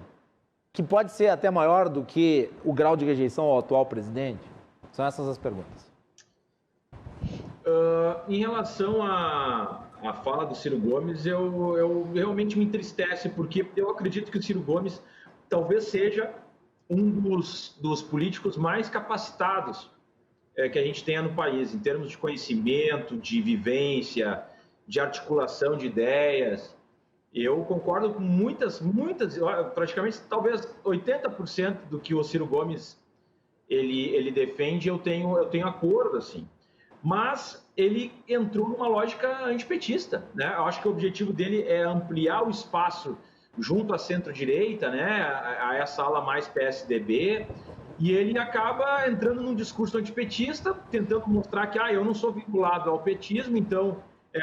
que pode ser até maior do que o grau de rejeição ao atual presidente? São essas as perguntas. Em relação à fala do Ciro Gomes, eu realmente me entristece, porque eu acredito que o Ciro Gomes talvez seja um dos políticos mais capacitados que a gente tenha no país, em termos de conhecimento, de vivência, de articulação de ideias. Eu concordo com muitas, praticamente talvez 80% do que o Ciro Gomes ele defende, eu tenho acordo, assim. Mas ele entrou numa lógica antipetista, né? Eu acho que o objetivo dele é ampliar o espaço junto à centro-direita, né? A essa ala mais PSDB, e ele acaba entrando num discurso antipetista, tentando mostrar que eu não sou vinculado ao petismo, então,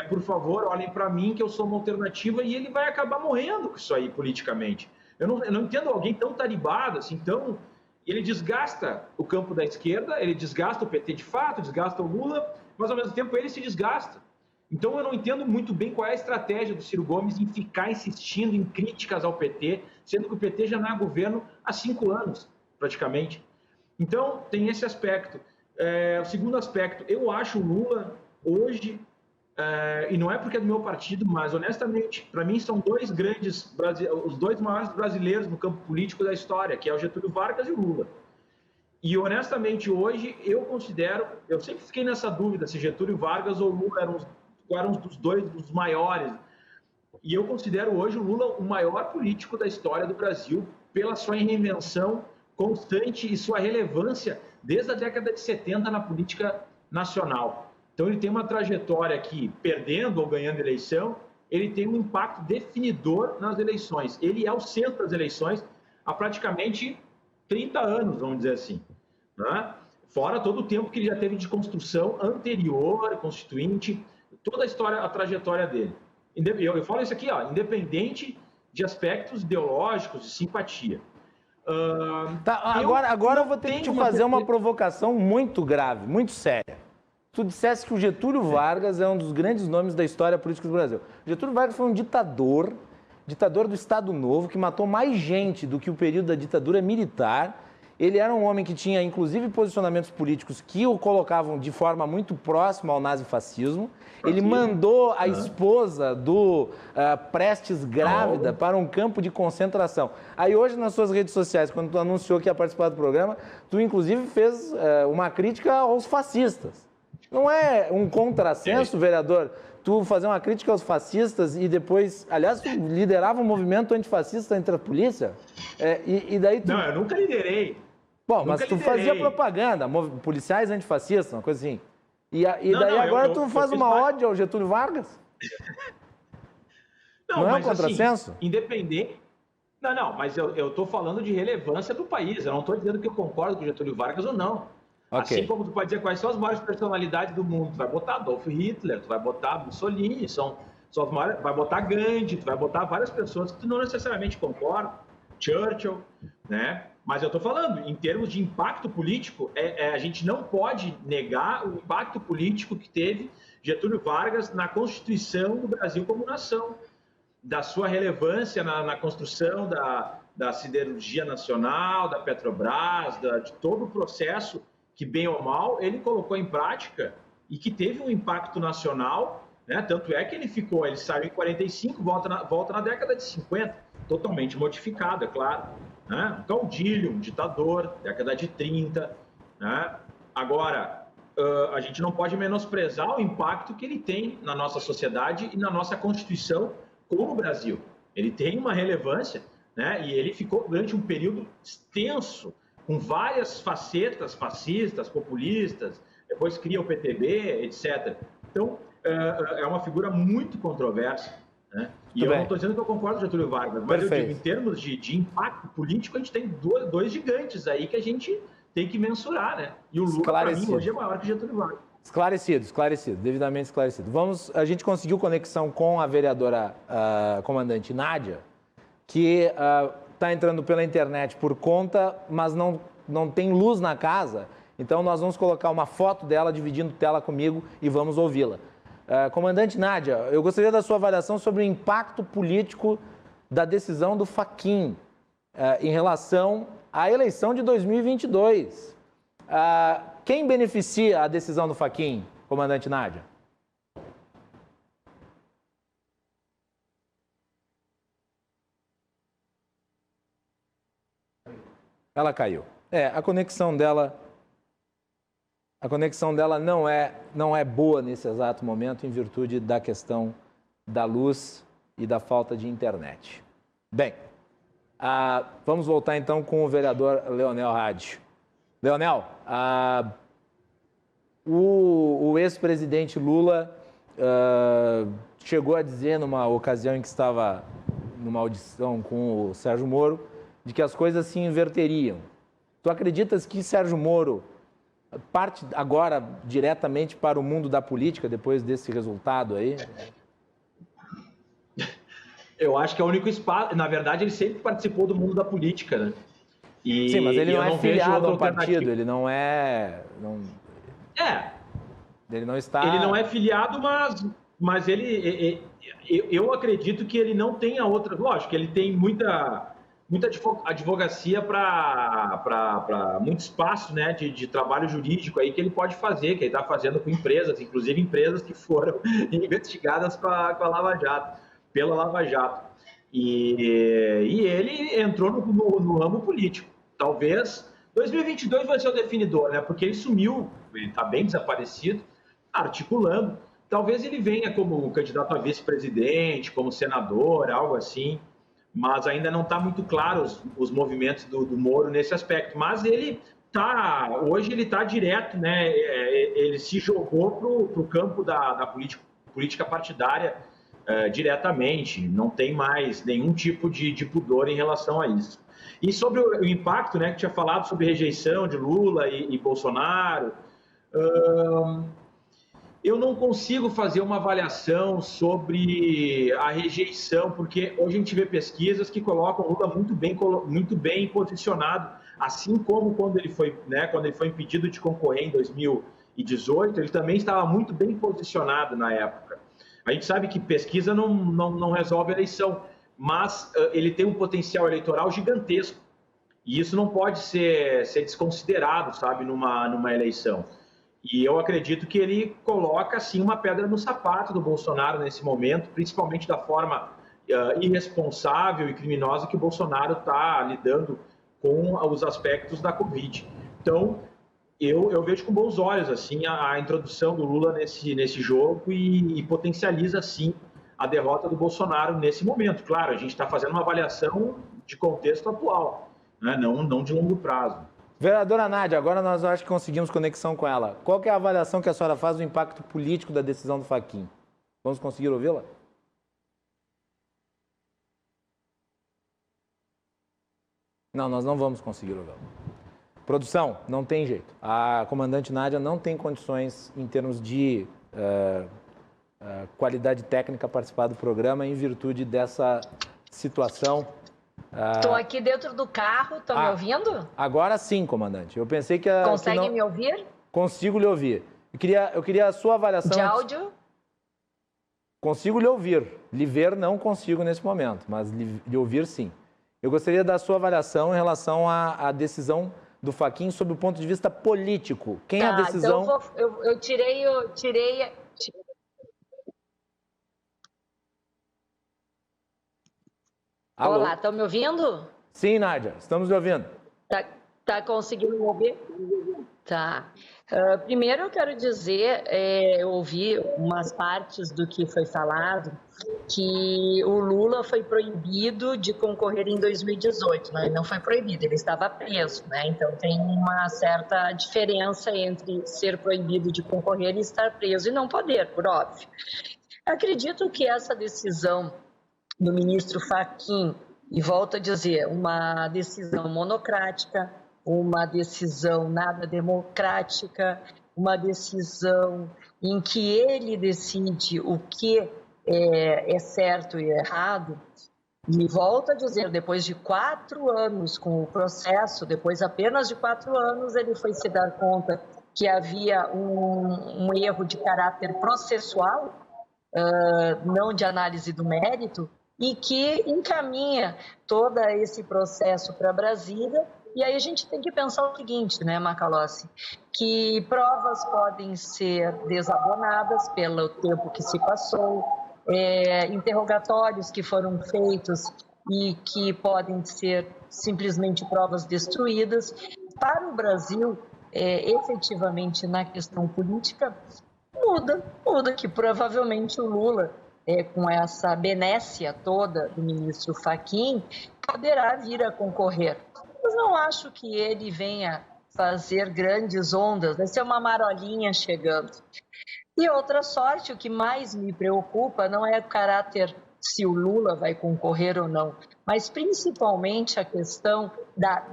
por favor, olhem para mim que eu sou uma alternativa, e ele vai acabar morrendo com isso aí politicamente. Eu não entendo alguém tão taribado, assim, tão... Ele desgasta o campo da esquerda, ele desgasta o PT de fato, desgasta o Lula, mas ao mesmo tempo ele se desgasta. Então eu não entendo muito bem qual é a estratégia do Ciro Gomes em ficar insistindo em críticas ao PT, sendo que o PT já não é governo há 5 anos, praticamente. Então tem esse aspecto. O segundo aspecto, eu acho o Lula hoje, e não é porque é do meu partido, mas honestamente, para mim são os dois maiores brasileiros no campo político da história, que é o Getúlio Vargas e o Lula. E honestamente hoje eu sempre fiquei nessa dúvida se Getúlio Vargas ou Lula eram dos maiores. E eu considero hoje o Lula o maior político da história do Brasil pela sua reinvenção constante e sua relevância desde a década de 70 na política nacional. Então, ele tem uma trajetória que, perdendo ou ganhando eleição, ele tem um impacto definidor nas eleições. Ele é o centro das eleições há praticamente 30 anos, vamos dizer assim. Né? Fora todo o tempo que ele já teve de construção anterior, constituinte, toda a história, a trajetória dele. Eu falo isso aqui, independente de aspectos ideológicos, de simpatia. Agora eu vou ter que te fazer uma provocação muito grave, muito séria. Tu dissesse que o Getúlio Vargas é um dos grandes nomes da história política do Brasil. Getúlio Vargas foi um ditador do Estado Novo, que matou mais gente do que o período da ditadura militar. Ele era um homem que tinha, inclusive, posicionamentos políticos que o colocavam de forma muito próxima ao nazifascismo. Ele mandou a esposa do Prestes grávida para um campo de concentração. Aí hoje, nas suas redes sociais, quando tu anunciou que ia participar do programa, tu, inclusive, fez uma crítica aos fascistas. Não é um contrassenso, vereador, tu fazer uma crítica aos fascistas e depois... Aliás, tu liderava um movimento antifascista entre a polícia? E daí tu... Não, eu nunca liderei. Bom, mas tu fazia propaganda, policiais antifascistas, uma coisa assim. Agora tu faz uma ódio ao Getúlio Vargas? Não é um contrassenso? Assim, independente... Não, mas eu estou falando de relevância do país. Eu não estou dizendo que eu concordo com o Getúlio Vargas ou não. Okay. Assim como tu pode dizer quais são as maiores personalidades do mundo. Tu vai botar Adolf Hitler, tu vai botar Mussolini, são as maiores, vai botar Gandhi, tu vai botar várias pessoas que tu não necessariamente concorda, Churchill, né? Mas eu estou falando, em termos de impacto político, a gente não pode negar o impacto político que teve Getúlio Vargas na constituição do Brasil como nação, da sua relevância na construção da siderurgia nacional, da Petrobras, de todo o processo que, bem ou mal, ele colocou em prática e que teve um impacto nacional, né? Tanto é que ele saiu em 45, volta na década de 50, totalmente modificado, é claro. Né? Caudilho, um ditador, década de 30. Né? Agora, a gente não pode menosprezar o impacto que ele tem na nossa sociedade e na nossa Constituição como o Brasil. Ele tem uma relevância, né? E ele ficou durante um período extenso, com várias facetas fascistas, populistas, depois cria o PTB, etc. Então, é uma figura muito controversa. Né? E eu não estou dizendo que eu concordo com Getúlio Vargas, mas eu digo, em termos de impacto político, a gente tem dois gigantes aí que a gente tem que mensurar. Né? E o Lula, para mim, hoje é maior que Getúlio Vargas. Esclarecido, devidamente esclarecido. A gente conseguiu conexão com a vereadora comandante Nádia, que... está entrando pela internet por conta, mas não tem luz na casa. Então, nós vamos colocar uma foto dela dividindo tela comigo e vamos ouvi-la. Comandante Nádia, eu gostaria da sua avaliação sobre o impacto político da decisão do Fachin em relação à eleição de 2022. Quem beneficia a decisão do Fachin, comandante Nádia? Ela caiu. A conexão dela não é boa nesse exato momento, em virtude da questão da luz e da falta de internet. Bem, vamos voltar então com o vereador Leonel Hadi. Leonel, o ex-presidente Lula chegou a dizer numa ocasião em que estava numa audição com o Sérgio Moro, de que as coisas se inverteriam. Tu acreditas que Sérgio Moro parte agora diretamente para o mundo da política depois desse resultado aí? Eu acho que é o único espaço. Na verdade, ele sempre participou do mundo da política, né? Sim, mas ele não é filiado ao partido, ele não é... Ele não está... Ele não é filiado, mas eu acredito que ele não tenha outra... Lógico, ele tem muita advocacia para muito espaço, né, de trabalho jurídico aí que ele pode fazer, que ele está fazendo com empresas, inclusive empresas que foram investigadas pela Lava Jato. E ele entrou no ramo político. Talvez 2022 vai ser o definidor, né, porque ele sumiu, ele está bem desaparecido, articulando. Talvez ele venha como candidato a vice-presidente, como senador, algo assim, mas ainda não está muito claro os movimentos do Moro nesse aspecto. Mas hoje ele está direto, né? Ele se jogou para o campo da política partidária diretamente, não tem mais nenhum tipo de pudor em relação a isso. E sobre o impacto, né, que tinha falado sobre rejeição de Lula e Bolsonaro, eu não consigo fazer uma avaliação sobre a rejeição, porque hoje a gente vê pesquisas que colocam o Lula muito bem posicionado, assim como quando ele foi impedido de concorrer em 2018, ele também estava muito bem posicionado na época. A gente sabe que pesquisa não resolve a eleição, mas ele tem um potencial eleitoral gigantesco, e isso não pode ser desconsiderado, sabe, numa eleição. E eu acredito que ele coloca, sim, uma pedra no sapato do Bolsonaro nesse momento, principalmente da forma irresponsável e criminosa que o Bolsonaro está lidando com os aspectos da Covid. Então, eu vejo com bons olhos assim, a introdução do Lula nesse jogo e potencializa, sim, a derrota do Bolsonaro nesse momento. Claro, a gente está fazendo uma avaliação de contexto atual, né? Não de longo prazo. Vereadora Nádia, agora nós acho que conseguimos conexão com ela. Qual que é a avaliação que a senhora faz do impacto político da decisão do Fachin? Vamos conseguir ouvi-la? Não, nós não vamos conseguir ouvi-la. Produção, não tem jeito. A comandante Nádia não tem condições, em termos de qualidade técnica, participar do programa em virtude dessa situação. Estou aqui dentro do carro, estão me ouvindo? Agora sim, comandante. Eu pensei que... Consegue me ouvir? Consigo lhe ouvir. Eu queria a sua avaliação... De áudio? Consigo lhe ouvir. Lhe ver não consigo nesse momento, mas lhe ouvir sim. Eu gostaria da sua avaliação em relação à decisão do Fachin sob o ponto de vista político. Quem é a decisão... Então eu tirei... Alô? Olá, estão me ouvindo? Sim, Nádia, estamos lhe ouvindo. Tá conseguindo me ouvir? Tá. Primeiro eu quero dizer, eu ouvi umas partes do que foi falado, que o Lula foi proibido de concorrer em 2018, né? Ele não foi proibido, ele estava preso, né? Então tem uma certa diferença entre ser proibido de concorrer e estar preso e não poder, por óbvio. Acredito que essa decisão do ministro Fachin, e volto a dizer, uma decisão monocrática, uma decisão nada democrática, uma decisão em que ele decide o que é certo e errado. E volto a dizer, depois de 4 anos com o processo, depois apenas de 4 anos, ele foi se dar conta que havia um erro de caráter processual, não de análise do mérito, e que encaminha todo esse processo para Brasília. E aí a gente tem que pensar o seguinte, né, Macalossi, que provas podem ser desabonadas pelo tempo que se passou, interrogatórios que foram feitos e que podem ser simplesmente provas destruídas. Para o Brasil, efetivamente, na questão política, muda que provavelmente o Lula com essa benécia toda do ministro Fachin, poderá vir a concorrer. Mas não acho que ele venha fazer grandes ondas, vai ser uma marolinha chegando. E outra sorte, o que mais me preocupa não é o caráter se o Lula vai concorrer ou não, mas principalmente a questão da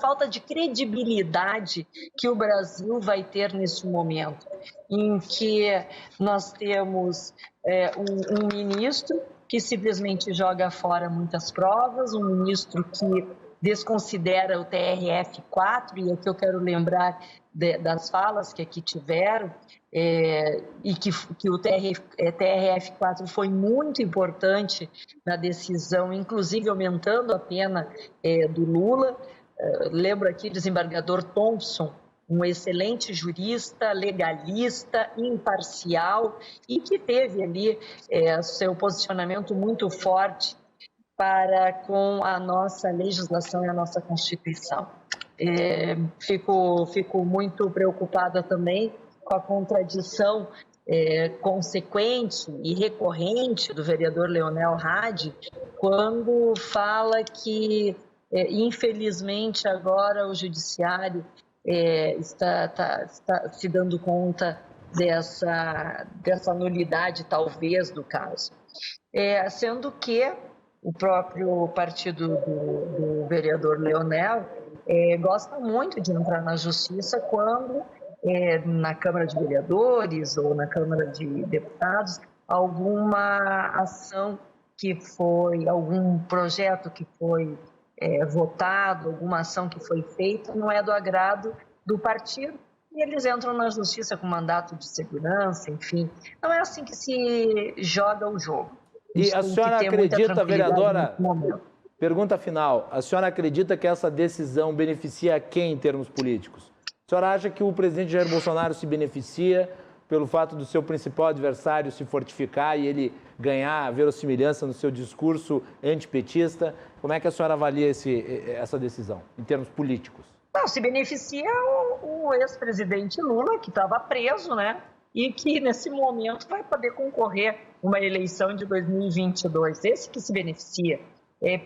falta de credibilidade que o Brasil vai ter nesse momento, em que nós temos um ministro que simplesmente joga fora muitas provas, um ministro que desconsidera o TRF-4, e aqui eu quero lembrar das falas que aqui tiveram, e que o TRF-4 foi muito importante na decisão, inclusive aumentando a pena do Lula. Lembro aqui o desembargador Thompson, um excelente jurista, legalista, imparcial, e que teve ali seu posicionamento muito forte para com a nossa legislação e a nossa Constituição. Fico muito preocupada também com a contradição consequente e recorrente do vereador Leonel Hadi, quando fala que, infelizmente, agora o judiciário está se dando conta dessa nulidade, talvez, do caso. Sendo que o próprio partido do vereador Leonel gosta muito de entrar na justiça quando, na Câmara de Vereadores ou na Câmara de Deputados, alguma ação algum projeto que foi votado, alguma ação que foi feita, não é do agrado do partido, e eles entram na justiça com mandato de segurança, enfim. Não é assim que se joga o jogo. E a senhora acredita, vereadora, pergunta final, a senhora acredita que essa decisão beneficia quem em termos políticos? A senhora acha que o presidente Jair Bolsonaro se beneficia pelo fato do seu principal adversário se fortificar e ele ganhar verossimilhança no seu discurso antipetista? Como é que a senhora avalia essa decisão em termos políticos? Não, se beneficia o ex-presidente Lula, que estava preso, né? E que, nesse momento, vai poder concorrer uma eleição de 2022. Esse que se beneficia.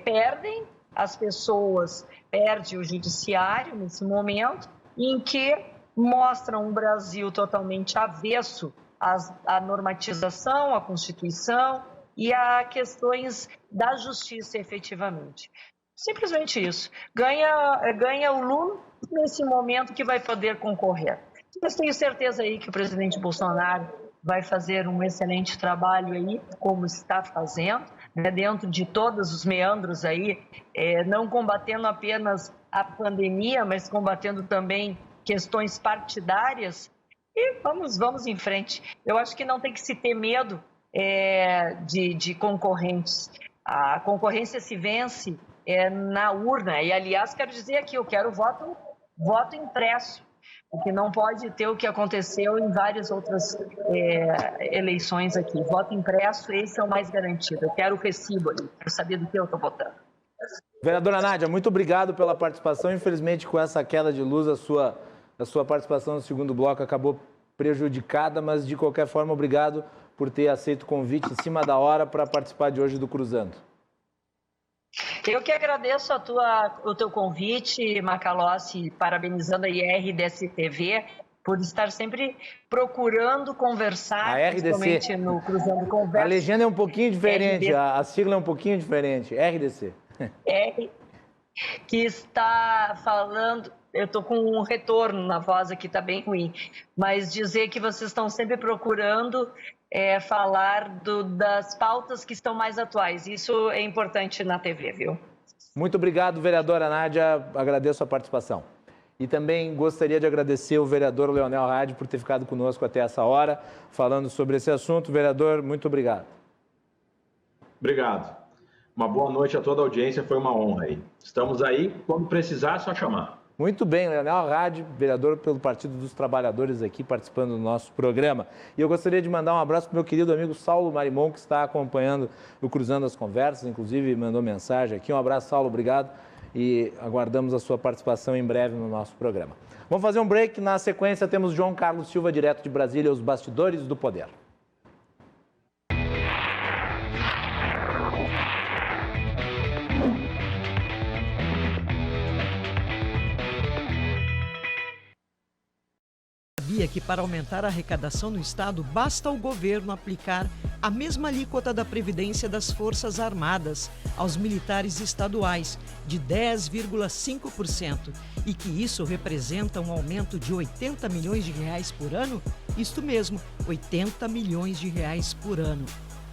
Perdem as pessoas, perde o judiciário nesse momento, em que mostram um Brasil totalmente avesso à normatização, à Constituição e a questões da justiça, efetivamente. Simplesmente isso. Ganha o Lula nesse momento que vai poder concorrer. Mas tenho certeza aí que o presidente Bolsonaro vai fazer um excelente trabalho aí, como está fazendo, né, dentro de todos os meandros aí, não combatendo apenas a pandemia, mas combatendo também questões partidárias. E vamos em frente. Eu acho que não tem que se ter medo de concorrentes. A concorrência se vence na urna. E, aliás, quero dizer aqui, eu quero voto impresso, porque não pode ter o que aconteceu em várias outras eleições aqui. Voto impresso, esse é o mais garantido. Eu quero o recibo ali, quero saber do que eu estou votando. Vereadora Nádia, muito obrigado pela participação. Infelizmente, com essa queda de luz, a sua participação no segundo bloco acabou prejudicada, mas, de qualquer forma, obrigado por ter aceito o convite em cima da hora para participar de hoje do Cruzando. Eu que agradeço o teu convite, Macalossi, parabenizando a RDC-TV por estar sempre procurando conversar, principalmente no Cruzando Conversa. A legenda é um pouquinho diferente, a sigla é um pouquinho diferente, RDC. Que está falando, eu estou com um retorno na voz aqui, está bem ruim, mas dizer que vocês estão sempre procurando falar das pautas que estão mais atuais. Isso é importante na TV, viu? Muito obrigado, vereadora Nádia. Agradeço a participação. E também gostaria de agradecer o vereador Leonel Hadi por ter ficado conosco até essa hora, falando sobre esse assunto. Vereador, muito obrigado. Obrigado. Uma boa noite a toda a audiência, foi uma honra aí. Estamos aí, quando precisar, é só chamar. Muito bem, Leonel Hadi, vereador pelo Partido dos Trabalhadores aqui participando do nosso programa. E eu gostaria de mandar um abraço para o meu querido amigo Saulo Marimon, que está acompanhando o Cruzando as Conversas, inclusive mandou mensagem aqui. Um abraço, Saulo, obrigado. e aguardamos a sua participação em breve no nosso programa. Vamos fazer um break, na sequência temos João Carlos Silva, direto de Brasília, os bastidores do poder. Sabia que para aumentar a arrecadação no Estado, basta o governo aplicar a mesma alíquota da Previdência das Forças Armadas aos militares estaduais, de 10,5%, e que isso representa um aumento de 80 milhões de reais por ano? Isto mesmo, 80 milhões de reais por ano.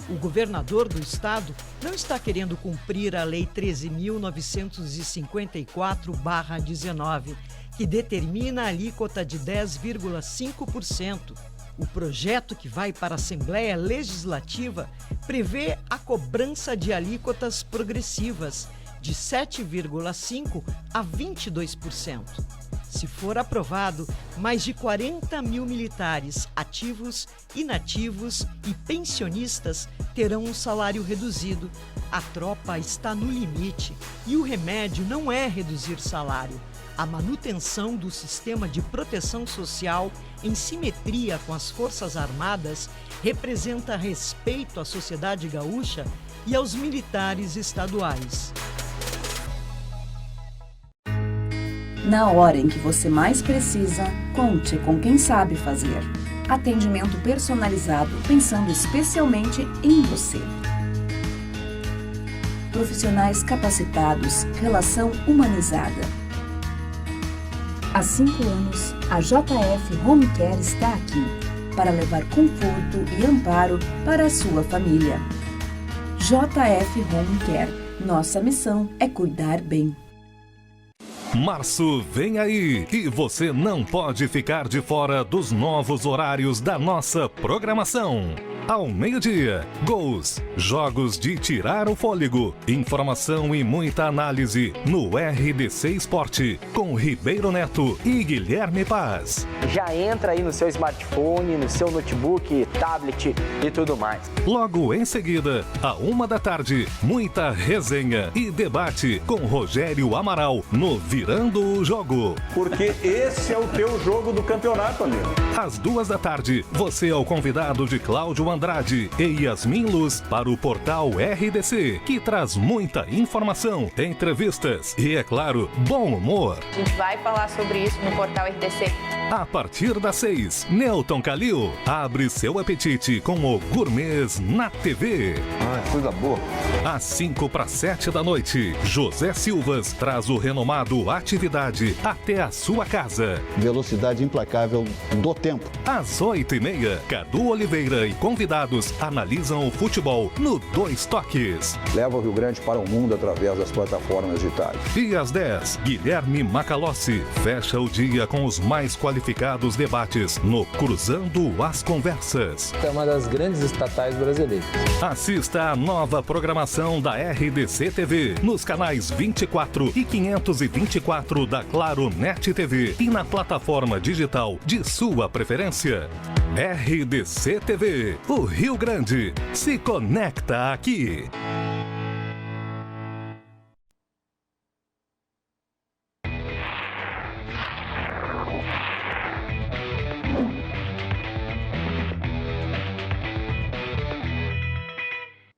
O governador do estado não está querendo cumprir a Lei 13.954/19, que determina a alíquota de 10,5%. O projeto que vai para a Assembleia Legislativa prevê a cobrança de alíquotas progressivas, de 7,5% a 22%. Se for aprovado, mais de 40 mil militares ativos, inativos e pensionistas terão um salário reduzido. A tropa está no limite e o remédio não é reduzir salário. A manutenção do sistema de proteção social em simetria com as Forças Armadas representa respeito à sociedade gaúcha e aos militares estaduais. Na hora em que você mais precisa, conte com quem sabe fazer. Atendimento personalizado pensando especialmente em você. Profissionais capacitados, relação humanizada. Há 5 anos, a JF Home Care está aqui para levar conforto e amparo para a sua família. JF Home Care. Nossa missão é cuidar bem. Março vem aí e você não pode ficar de fora dos novos horários da nossa programação. Ao meio-dia, gols, jogos de tirar o fôlego, informação e muita análise no RDC Esporte, com Ribeiro Neto e Guilherme Paz. Já entra aí no seu smartphone, no seu notebook, tablet e tudo mais. Logo em seguida, à 13h, muita resenha e debate com Rogério Amaral no Virando o Jogo. Porque esse é o teu jogo do campeonato, amigo. Às 14h, você é o convidado de Cláudio Andrade e Yasmin Luz para o portal RDC, que traz muita informação, entrevistas e, é claro, bom humor. A gente vai falar sobre isso no portal RDC. A partir das 6, Nelton Calil abre seu apetite com o Gourmets na TV. Coisa boa. Às 6:55 da noite, José Silvas traz o renomado Atividade até a sua casa. Velocidade implacável do tempo. Às 8:30, Cadu Oliveira e convidados analisam o futebol no 2 Toques. Leva o Rio Grande para o mundo através das plataformas digitais. E às 10, Guilherme Macalossi fecha o dia com os mais qualificados debates no Cruzando as Conversas. É uma das grandes estatais brasileiras. Assista a nova programação da RDC TV nos canais 24 e 524 da Claro Net TV e na plataforma digital de sua preferência. RDC TV, o Rio Grande se conecta aqui.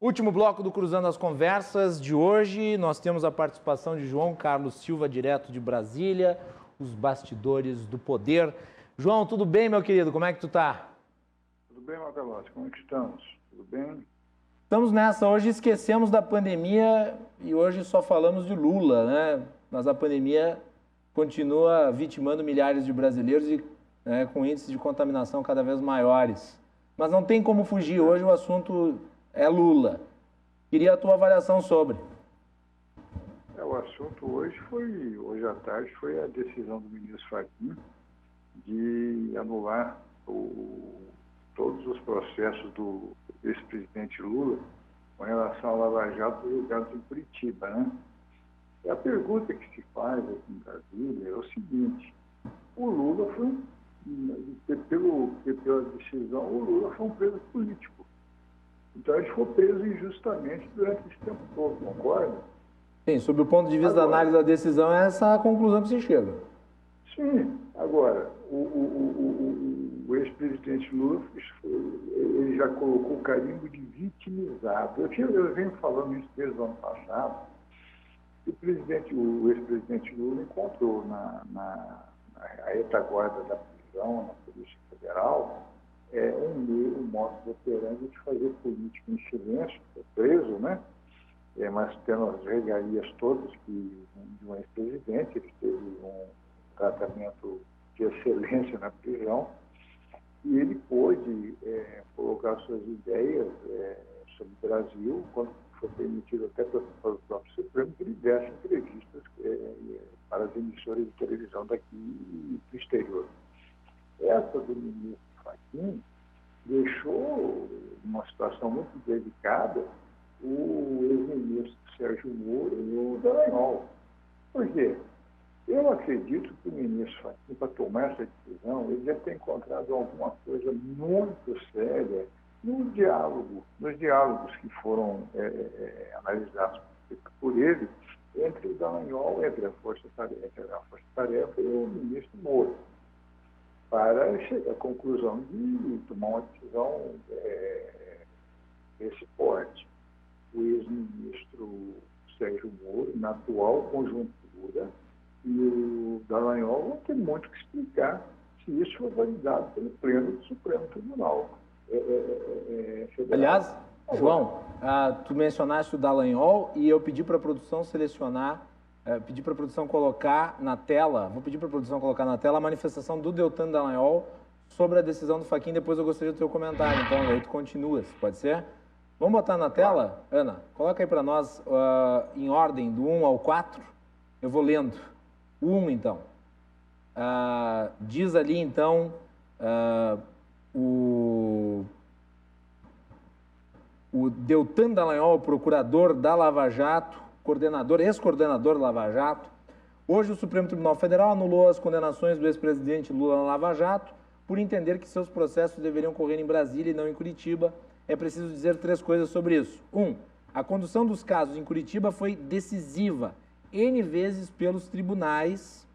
Último bloco do Cruzando as Conversas de hoje, nós temos a participação de João Carlos Silva, direto de Brasília, os bastidores do poder. João, tudo bem, meu querido? Como é que tu tá? Tudo bem, Macalossi? Como é que estamos? Tudo bem? Estamos nessa. Hoje esquecemos da pandemia e hoje só falamos de Lula, né? Mas a pandemia continua vitimando milhares de brasileiros e com índices de contaminação cada vez maiores. Mas não tem como fugir. Hoje o assunto é Lula. Queria a tua avaliação sobre. O assunto hoje à tarde, foi a decisão do ministro Fachin de anular todos os processos do ex-presidente Lula com relação ao Lava Jato julgados em Curitiba, né? E a pergunta que se faz aqui em Brasília é o seguinte: o Lula foi, pela decisão, o Lula foi um preso político. Então ele foi preso injustamente durante esse tempo todo, concorda? Sim, sob o ponto de vista da análise da decisão, é essa a conclusão que se chega. Sim, agora, o ex-presidente Lula, ele já colocou o carimbo de vitimizado. Eu venho falando isso desde o ano passado. O ex-presidente Lula encontrou na retaguarda da prisão, na Polícia Federal, um modo operandi de fazer política em silêncio, preso, né? Mas tendo as regalias todas de um ex-presidente, ele teve um tratamento de excelência na prisão, e ele pôde colocar suas ideias sobre o Brasil, quando foi permitido até pelo próprio Supremo, que ele desse entrevistas para as emissoras de televisão daqui e do exterior. Essa do ministro Fachin deixou numa situação muito delicada o ex-ministro Sérgio Moro e o Dallagnol. Por quê? Eu acredito que o ministro Fachin, para tomar essa decisão, ele deve ter encontrado alguma coisa muito séria nos diálogos que foram analisados por ele entre o Dallagnol, entre a Força Tarefa e o ministro Moro, para chegar à conclusão de tomar uma decisão desse porte. O ex-ministro Sérgio Moro, na atual conjuntura, e o Dallagnol vão ter muito que explicar se isso foi validado pelo Pleno do Supremo Tribunal Federal. Aliás, João, tu mencionaste o Dallagnol e eu pedi para a produção selecionar, pedi para a produção colocar na tela, vou pedir para a produção colocar na tela a manifestação do Deltan Dallagnol sobre a decisão do Fachin, depois eu gostaria do teu comentário, então aí tu continuas, pode ser? Vamos botar na tela, Ana? Coloca aí para nós em ordem, do 1 ao 4, eu vou lendo. O 1, então. Diz ali, então, o Deltan Dallagnol, procurador da Lava Jato, ex-coordenador da Lava Jato. Hoje o Supremo Tribunal Federal anulou as condenações do ex-presidente Lula na Lava Jato por entender que seus processos deveriam ocorrer em Brasília e não em Curitiba. É preciso dizer 3 coisas sobre isso. 1. A condução dos casos em Curitiba foi decisiva N vezes pelos tribunais,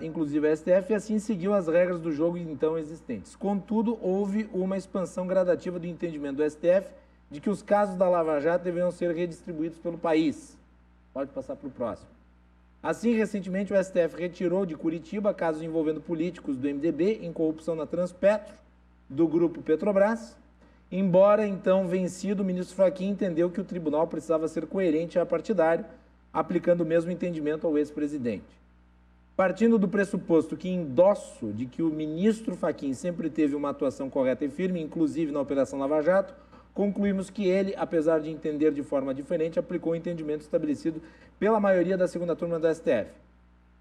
inclusive a STF, e assim seguiu as regras do jogo então existentes. Contudo, houve uma expansão gradativa do entendimento do STF de que os casos da Lava Jato deveriam ser redistribuídos pelo país. Pode passar para o próximo. Assim, recentemente, o STF retirou de Curitiba casos envolvendo políticos do MDB em corrupção na Transpetro, do grupo Petrobras. Embora, então, vencido, o ministro Fachin entendeu que o tribunal precisava ser coerente e apartidário, aplicando o mesmo entendimento ao ex-presidente. Partindo do pressuposto que endosso de que o ministro Fachin sempre teve uma atuação correta e firme, inclusive na Operação Lava Jato, concluímos que ele, apesar de entender de forma diferente, aplicou o entendimento estabelecido pela maioria da segunda turma do STF.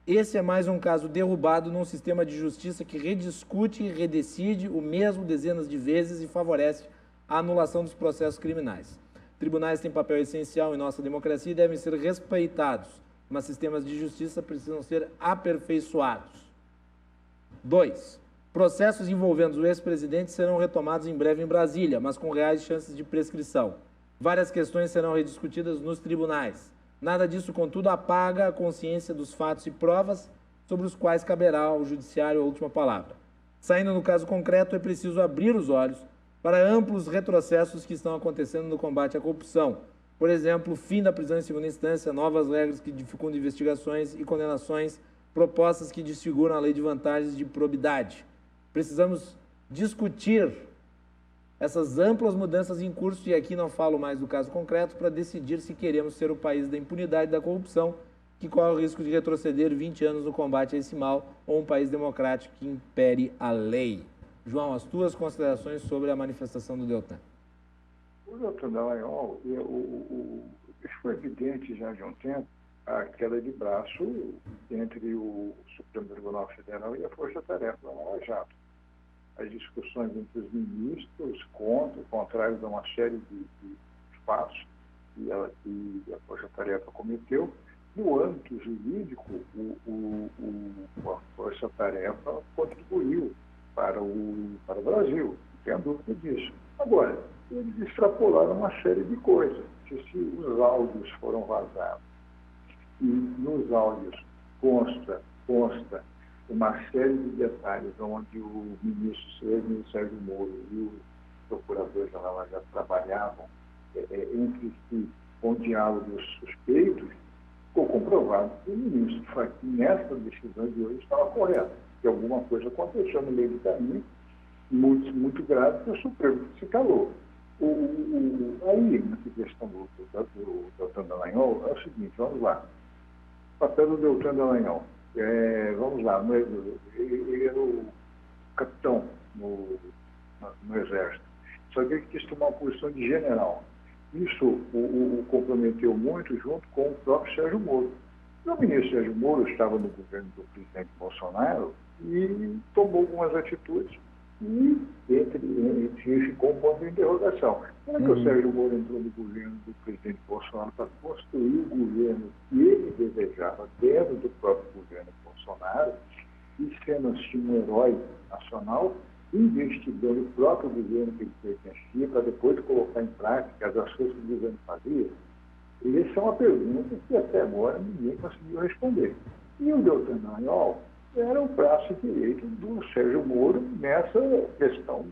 Esse é mais um caso derrubado num sistema de justiça que rediscute e redecide o mesmo dezenas de vezes e favorece a anulação dos processos criminais. Tribunais têm papel essencial em nossa democracia e devem ser respeitados, mas sistemas de justiça precisam ser aperfeiçoados. 2. Processos envolvendo o ex-presidente serão retomados em breve em Brasília, mas com reais chances de prescrição. Várias questões serão rediscutidas nos tribunais. Nada disso, contudo, apaga a consciência dos fatos e provas sobre os quais caberá ao judiciário a última palavra. Saindo no caso concreto, é preciso abrir os olhos para amplos retrocessos que estão acontecendo no combate à corrupção. Por exemplo, fim da prisão em segunda instância, novas regras que dificultam investigações e condenações, propostas que desfiguram a lei de vantagens de probidade. Precisamos discutir essas amplas mudanças em curso, e aqui não falo mais do caso concreto, para decidir se queremos ser o país da impunidade e da corrupção, que corre o risco de retroceder 20 anos no combate a esse mal, ou um país democrático que impere a lei. João, as tuas considerações sobre a manifestação do Deltan. O Deltan Dallagnol, isso foi evidente já de um tempo, a queda de braço entre o Supremo Tribunal Federal e a Força Tarefa da Lava Jato. As discussões entre os ministros contrários a uma série de fatos que a Força Tarefa cometeu. No âmbito jurídico, a Força Tarefa contribuiu para o Brasil, não tem dúvida disso. Agora, eles extrapolaram uma série de coisas. Se os áudios foram vazados e nos áudios consta uma série de detalhes onde o ministro Sérgio Moro e o procurador da Lava Jato trabalhavam entre si com diálogos suspeitos, ficou comprovado que o ministro Fachin, nessa decisão de hoje, estava correto, que alguma coisa aconteceu no meio do caminho, muito grave, que o Supremo se calou. Aí, nessa questão do Deltan Dallagnol, é o seguinte, vamos lá. O papel do Deltan Dallagnol. Vamos lá, ele era o capitão no Exército. Só que ele quis tomar uma posição de general. Isso o comprometeu muito junto com o próprio Sérgio Moro. O ministro Sérgio Moro estava no governo do presidente Bolsonaro e tomou algumas atitudes e entre ficou um ponto de interrogação. Quando o Sérgio Moro entrou no governo do presidente Bolsonaro para construir o governo que ele desejava dentro do próprio governo Bolsonaro e sendo assim um herói nacional, investigando o próprio governo que ele pertencia para depois colocar em prática as ações que o governo fazia? Essa é uma pergunta que até agora ninguém conseguiu responder. E o Deltan Dallagnol era o braço direito do Sérgio Moro nessa questão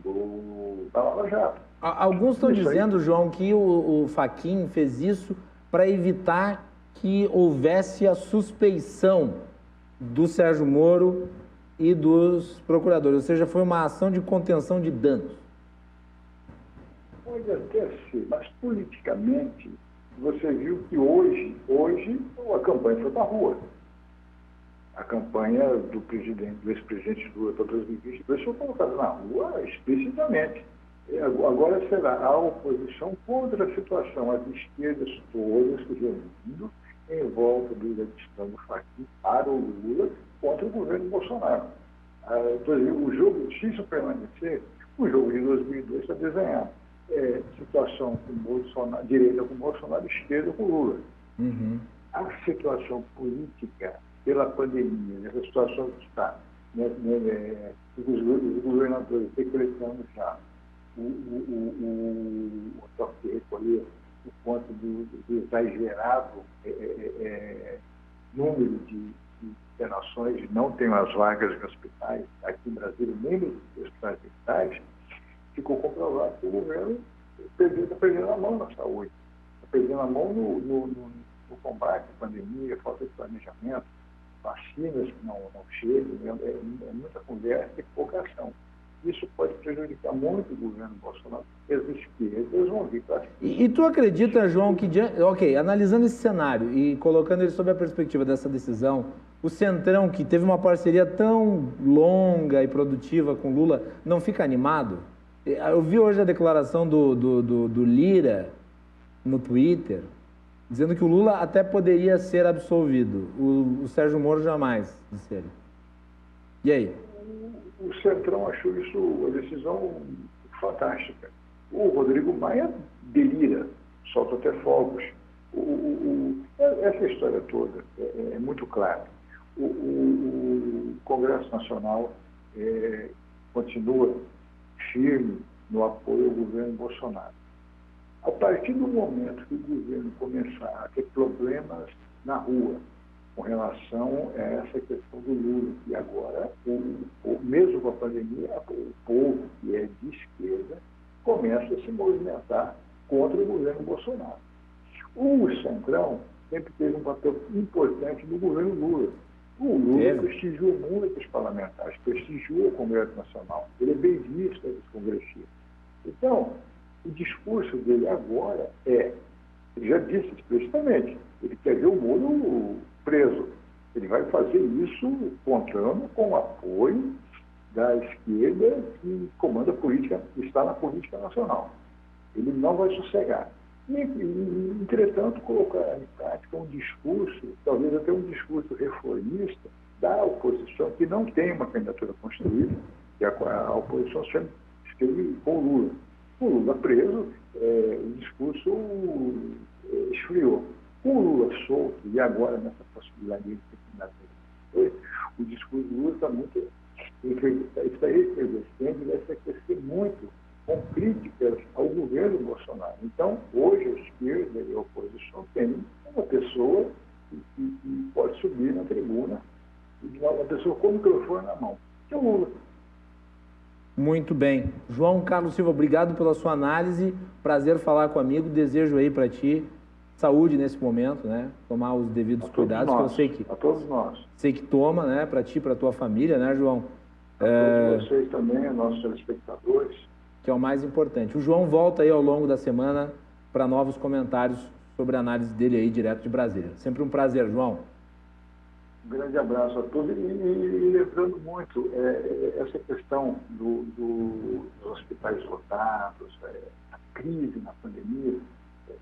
da Lava Jato. Alguns estão dizendo, João, que o Fachin fez isso para evitar que houvesse a suspeição do Sérgio Moro e dos procuradores, ou seja, foi uma ação de contenção de danos. Pode até ser, mas politicamente você viu que hoje a campanha foi para a rua. A campanha do ex-presidente Lula para 2022 foi colocada na rua explicitamente. Agora será a oposição contra a situação, as esquerdas todas se reunindo em volta da questão do Fachin para o Lula contra o governo Bolsonaro. O jogo, se isso permanecer, o jogo de 2002 está desenhado. Situação com Bolsonaro, direita com Bolsonaro, esquerda com Lula. A situação política pela pandemia, nessa situação que está, os governadores decretando já o toque de recolher por conta do exagerado número de internações, não tem as vagas em hospitais, aqui no Brasil, nem nos hospitais militares, ficou comprovado que o governo está perdendo a mão na saúde, está perdendo a mão no combate à pandemia, falta de planejamento, vacinas que não chegam, é muita conversa e pouca ação. Isso pode prejudicar muito o governo Bolsonaro, porque as esquerdas vão vir para cima. E tu acredita, João, que, analisando esse cenário e colocando ele sob a perspectiva dessa decisão, o Centrão, que teve uma parceria tão longa e produtiva com Lula, não fica animado? Eu vi hoje a declaração do Lira no Twitter, dizendo que o Lula até poderia ser absolvido. O Sérgio Moro jamais, disse ele. E aí? O Centrão achou isso uma decisão fantástica. O Rodrigo Maia delira, solta até fogos. Essa história toda é muito clara. O Congresso Nacional continua firme no apoio ao governo Bolsonaro. A partir do momento que o governo começar a ter problemas na rua com relação a essa questão do Lula, e agora, mesmo com a pandemia, o povo que é de esquerda começa a se movimentar contra o governo Bolsonaro. O Centrão sempre teve um papel importante no governo Lula. O Lula prestigiou muito os parlamentares, prestigiou o Congresso Nacional, ele é bem visto pelos congressistas. Então, o discurso dele agora ele já disse explicitamente, ele quer ver o Moro preso. Ele vai fazer isso contando com o apoio da esquerda que comanda a política, está na política nacional. Ele não vai sossegar. Entretanto, colocar em prática um discurso, talvez até um discurso reformista da oposição, que não tem uma candidatura construída, que a oposição sempre esteve com o Lula. O Lula preso, o discurso esfriou. Com o Lula solto, e agora nessa possibilidade de ter o discurso do Lula está muito efervescente e vai se aquecer muito com críticas ao governo Bolsonaro. Então, hoje a esquerda e a oposição têm uma pessoa que uma pessoa com o microfone na mão, que é o Lula. Muito bem. João Carlos Silva, obrigado pela sua análise. Prazer falar com o amigo. Desejo aí para ti saúde nesse momento, né? Tomar os devidos cuidados, que eu sei que... A todos nós. Sei que toma, né? Para ti, para tua família, né, João? A todos vocês também, nossos telespectadores. Que é o mais importante. O João volta aí ao longo da semana para novos comentários sobre a análise dele aí, direto de Brasília. Sempre um prazer, João. Um grande abraço a todos. E lembrando muito, essa questão dos hospitais lotados, a crise na pandemia,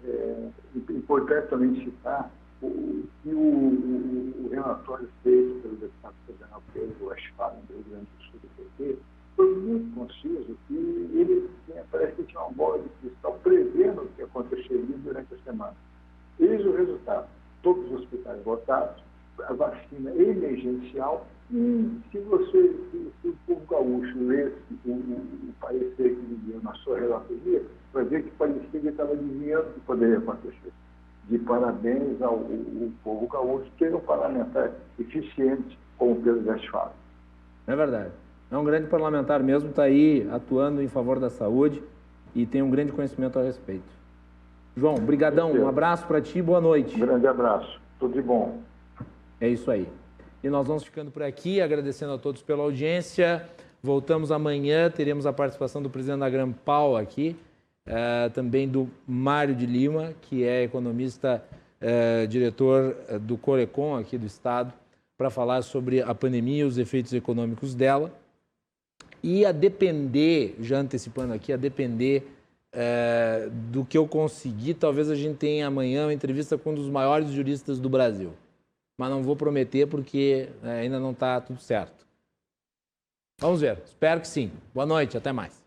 é importante também citar que o relatório feito pelo deputado federal Pedro Westphalen, do Rio Grande do Sul do PT, foi muito conciso e ele parece que tinha uma bola de cristal prevendo o que aconteceria durante a semana. Eis o resultado. Todos os hospitais lotados, a vacina emergencial, e se o povo gaúcho lesse o parecer que ele deu na sua relatoria, vai ver que parecia que ele estava adivinhando o que poderia acontecer. De parabéns ao povo gaúcho, que é um parlamentar eficiente como o Pedro Westphalen. É verdade. É um grande parlamentar mesmo, está aí atuando em favor da saúde e tem um grande conhecimento a respeito. João, brigadão, um abraço para ti, boa noite. Um grande abraço, tudo de bom. É isso aí. E nós vamos ficando por aqui, agradecendo a todos pela audiência. Voltamos amanhã, teremos a participação do presidente da Grampal aqui, também do Mário de Lima, que é economista, diretor do Corecon aqui do Estado, para falar sobre a pandemia e os efeitos econômicos dela. E a depender, já antecipando aqui, a depender do que eu conseguir, talvez a gente tenha amanhã uma entrevista com um dos maiores juristas do Brasil. Mas não vou prometer porque ainda não está tudo certo. Vamos ver, espero que sim. Boa noite, até mais.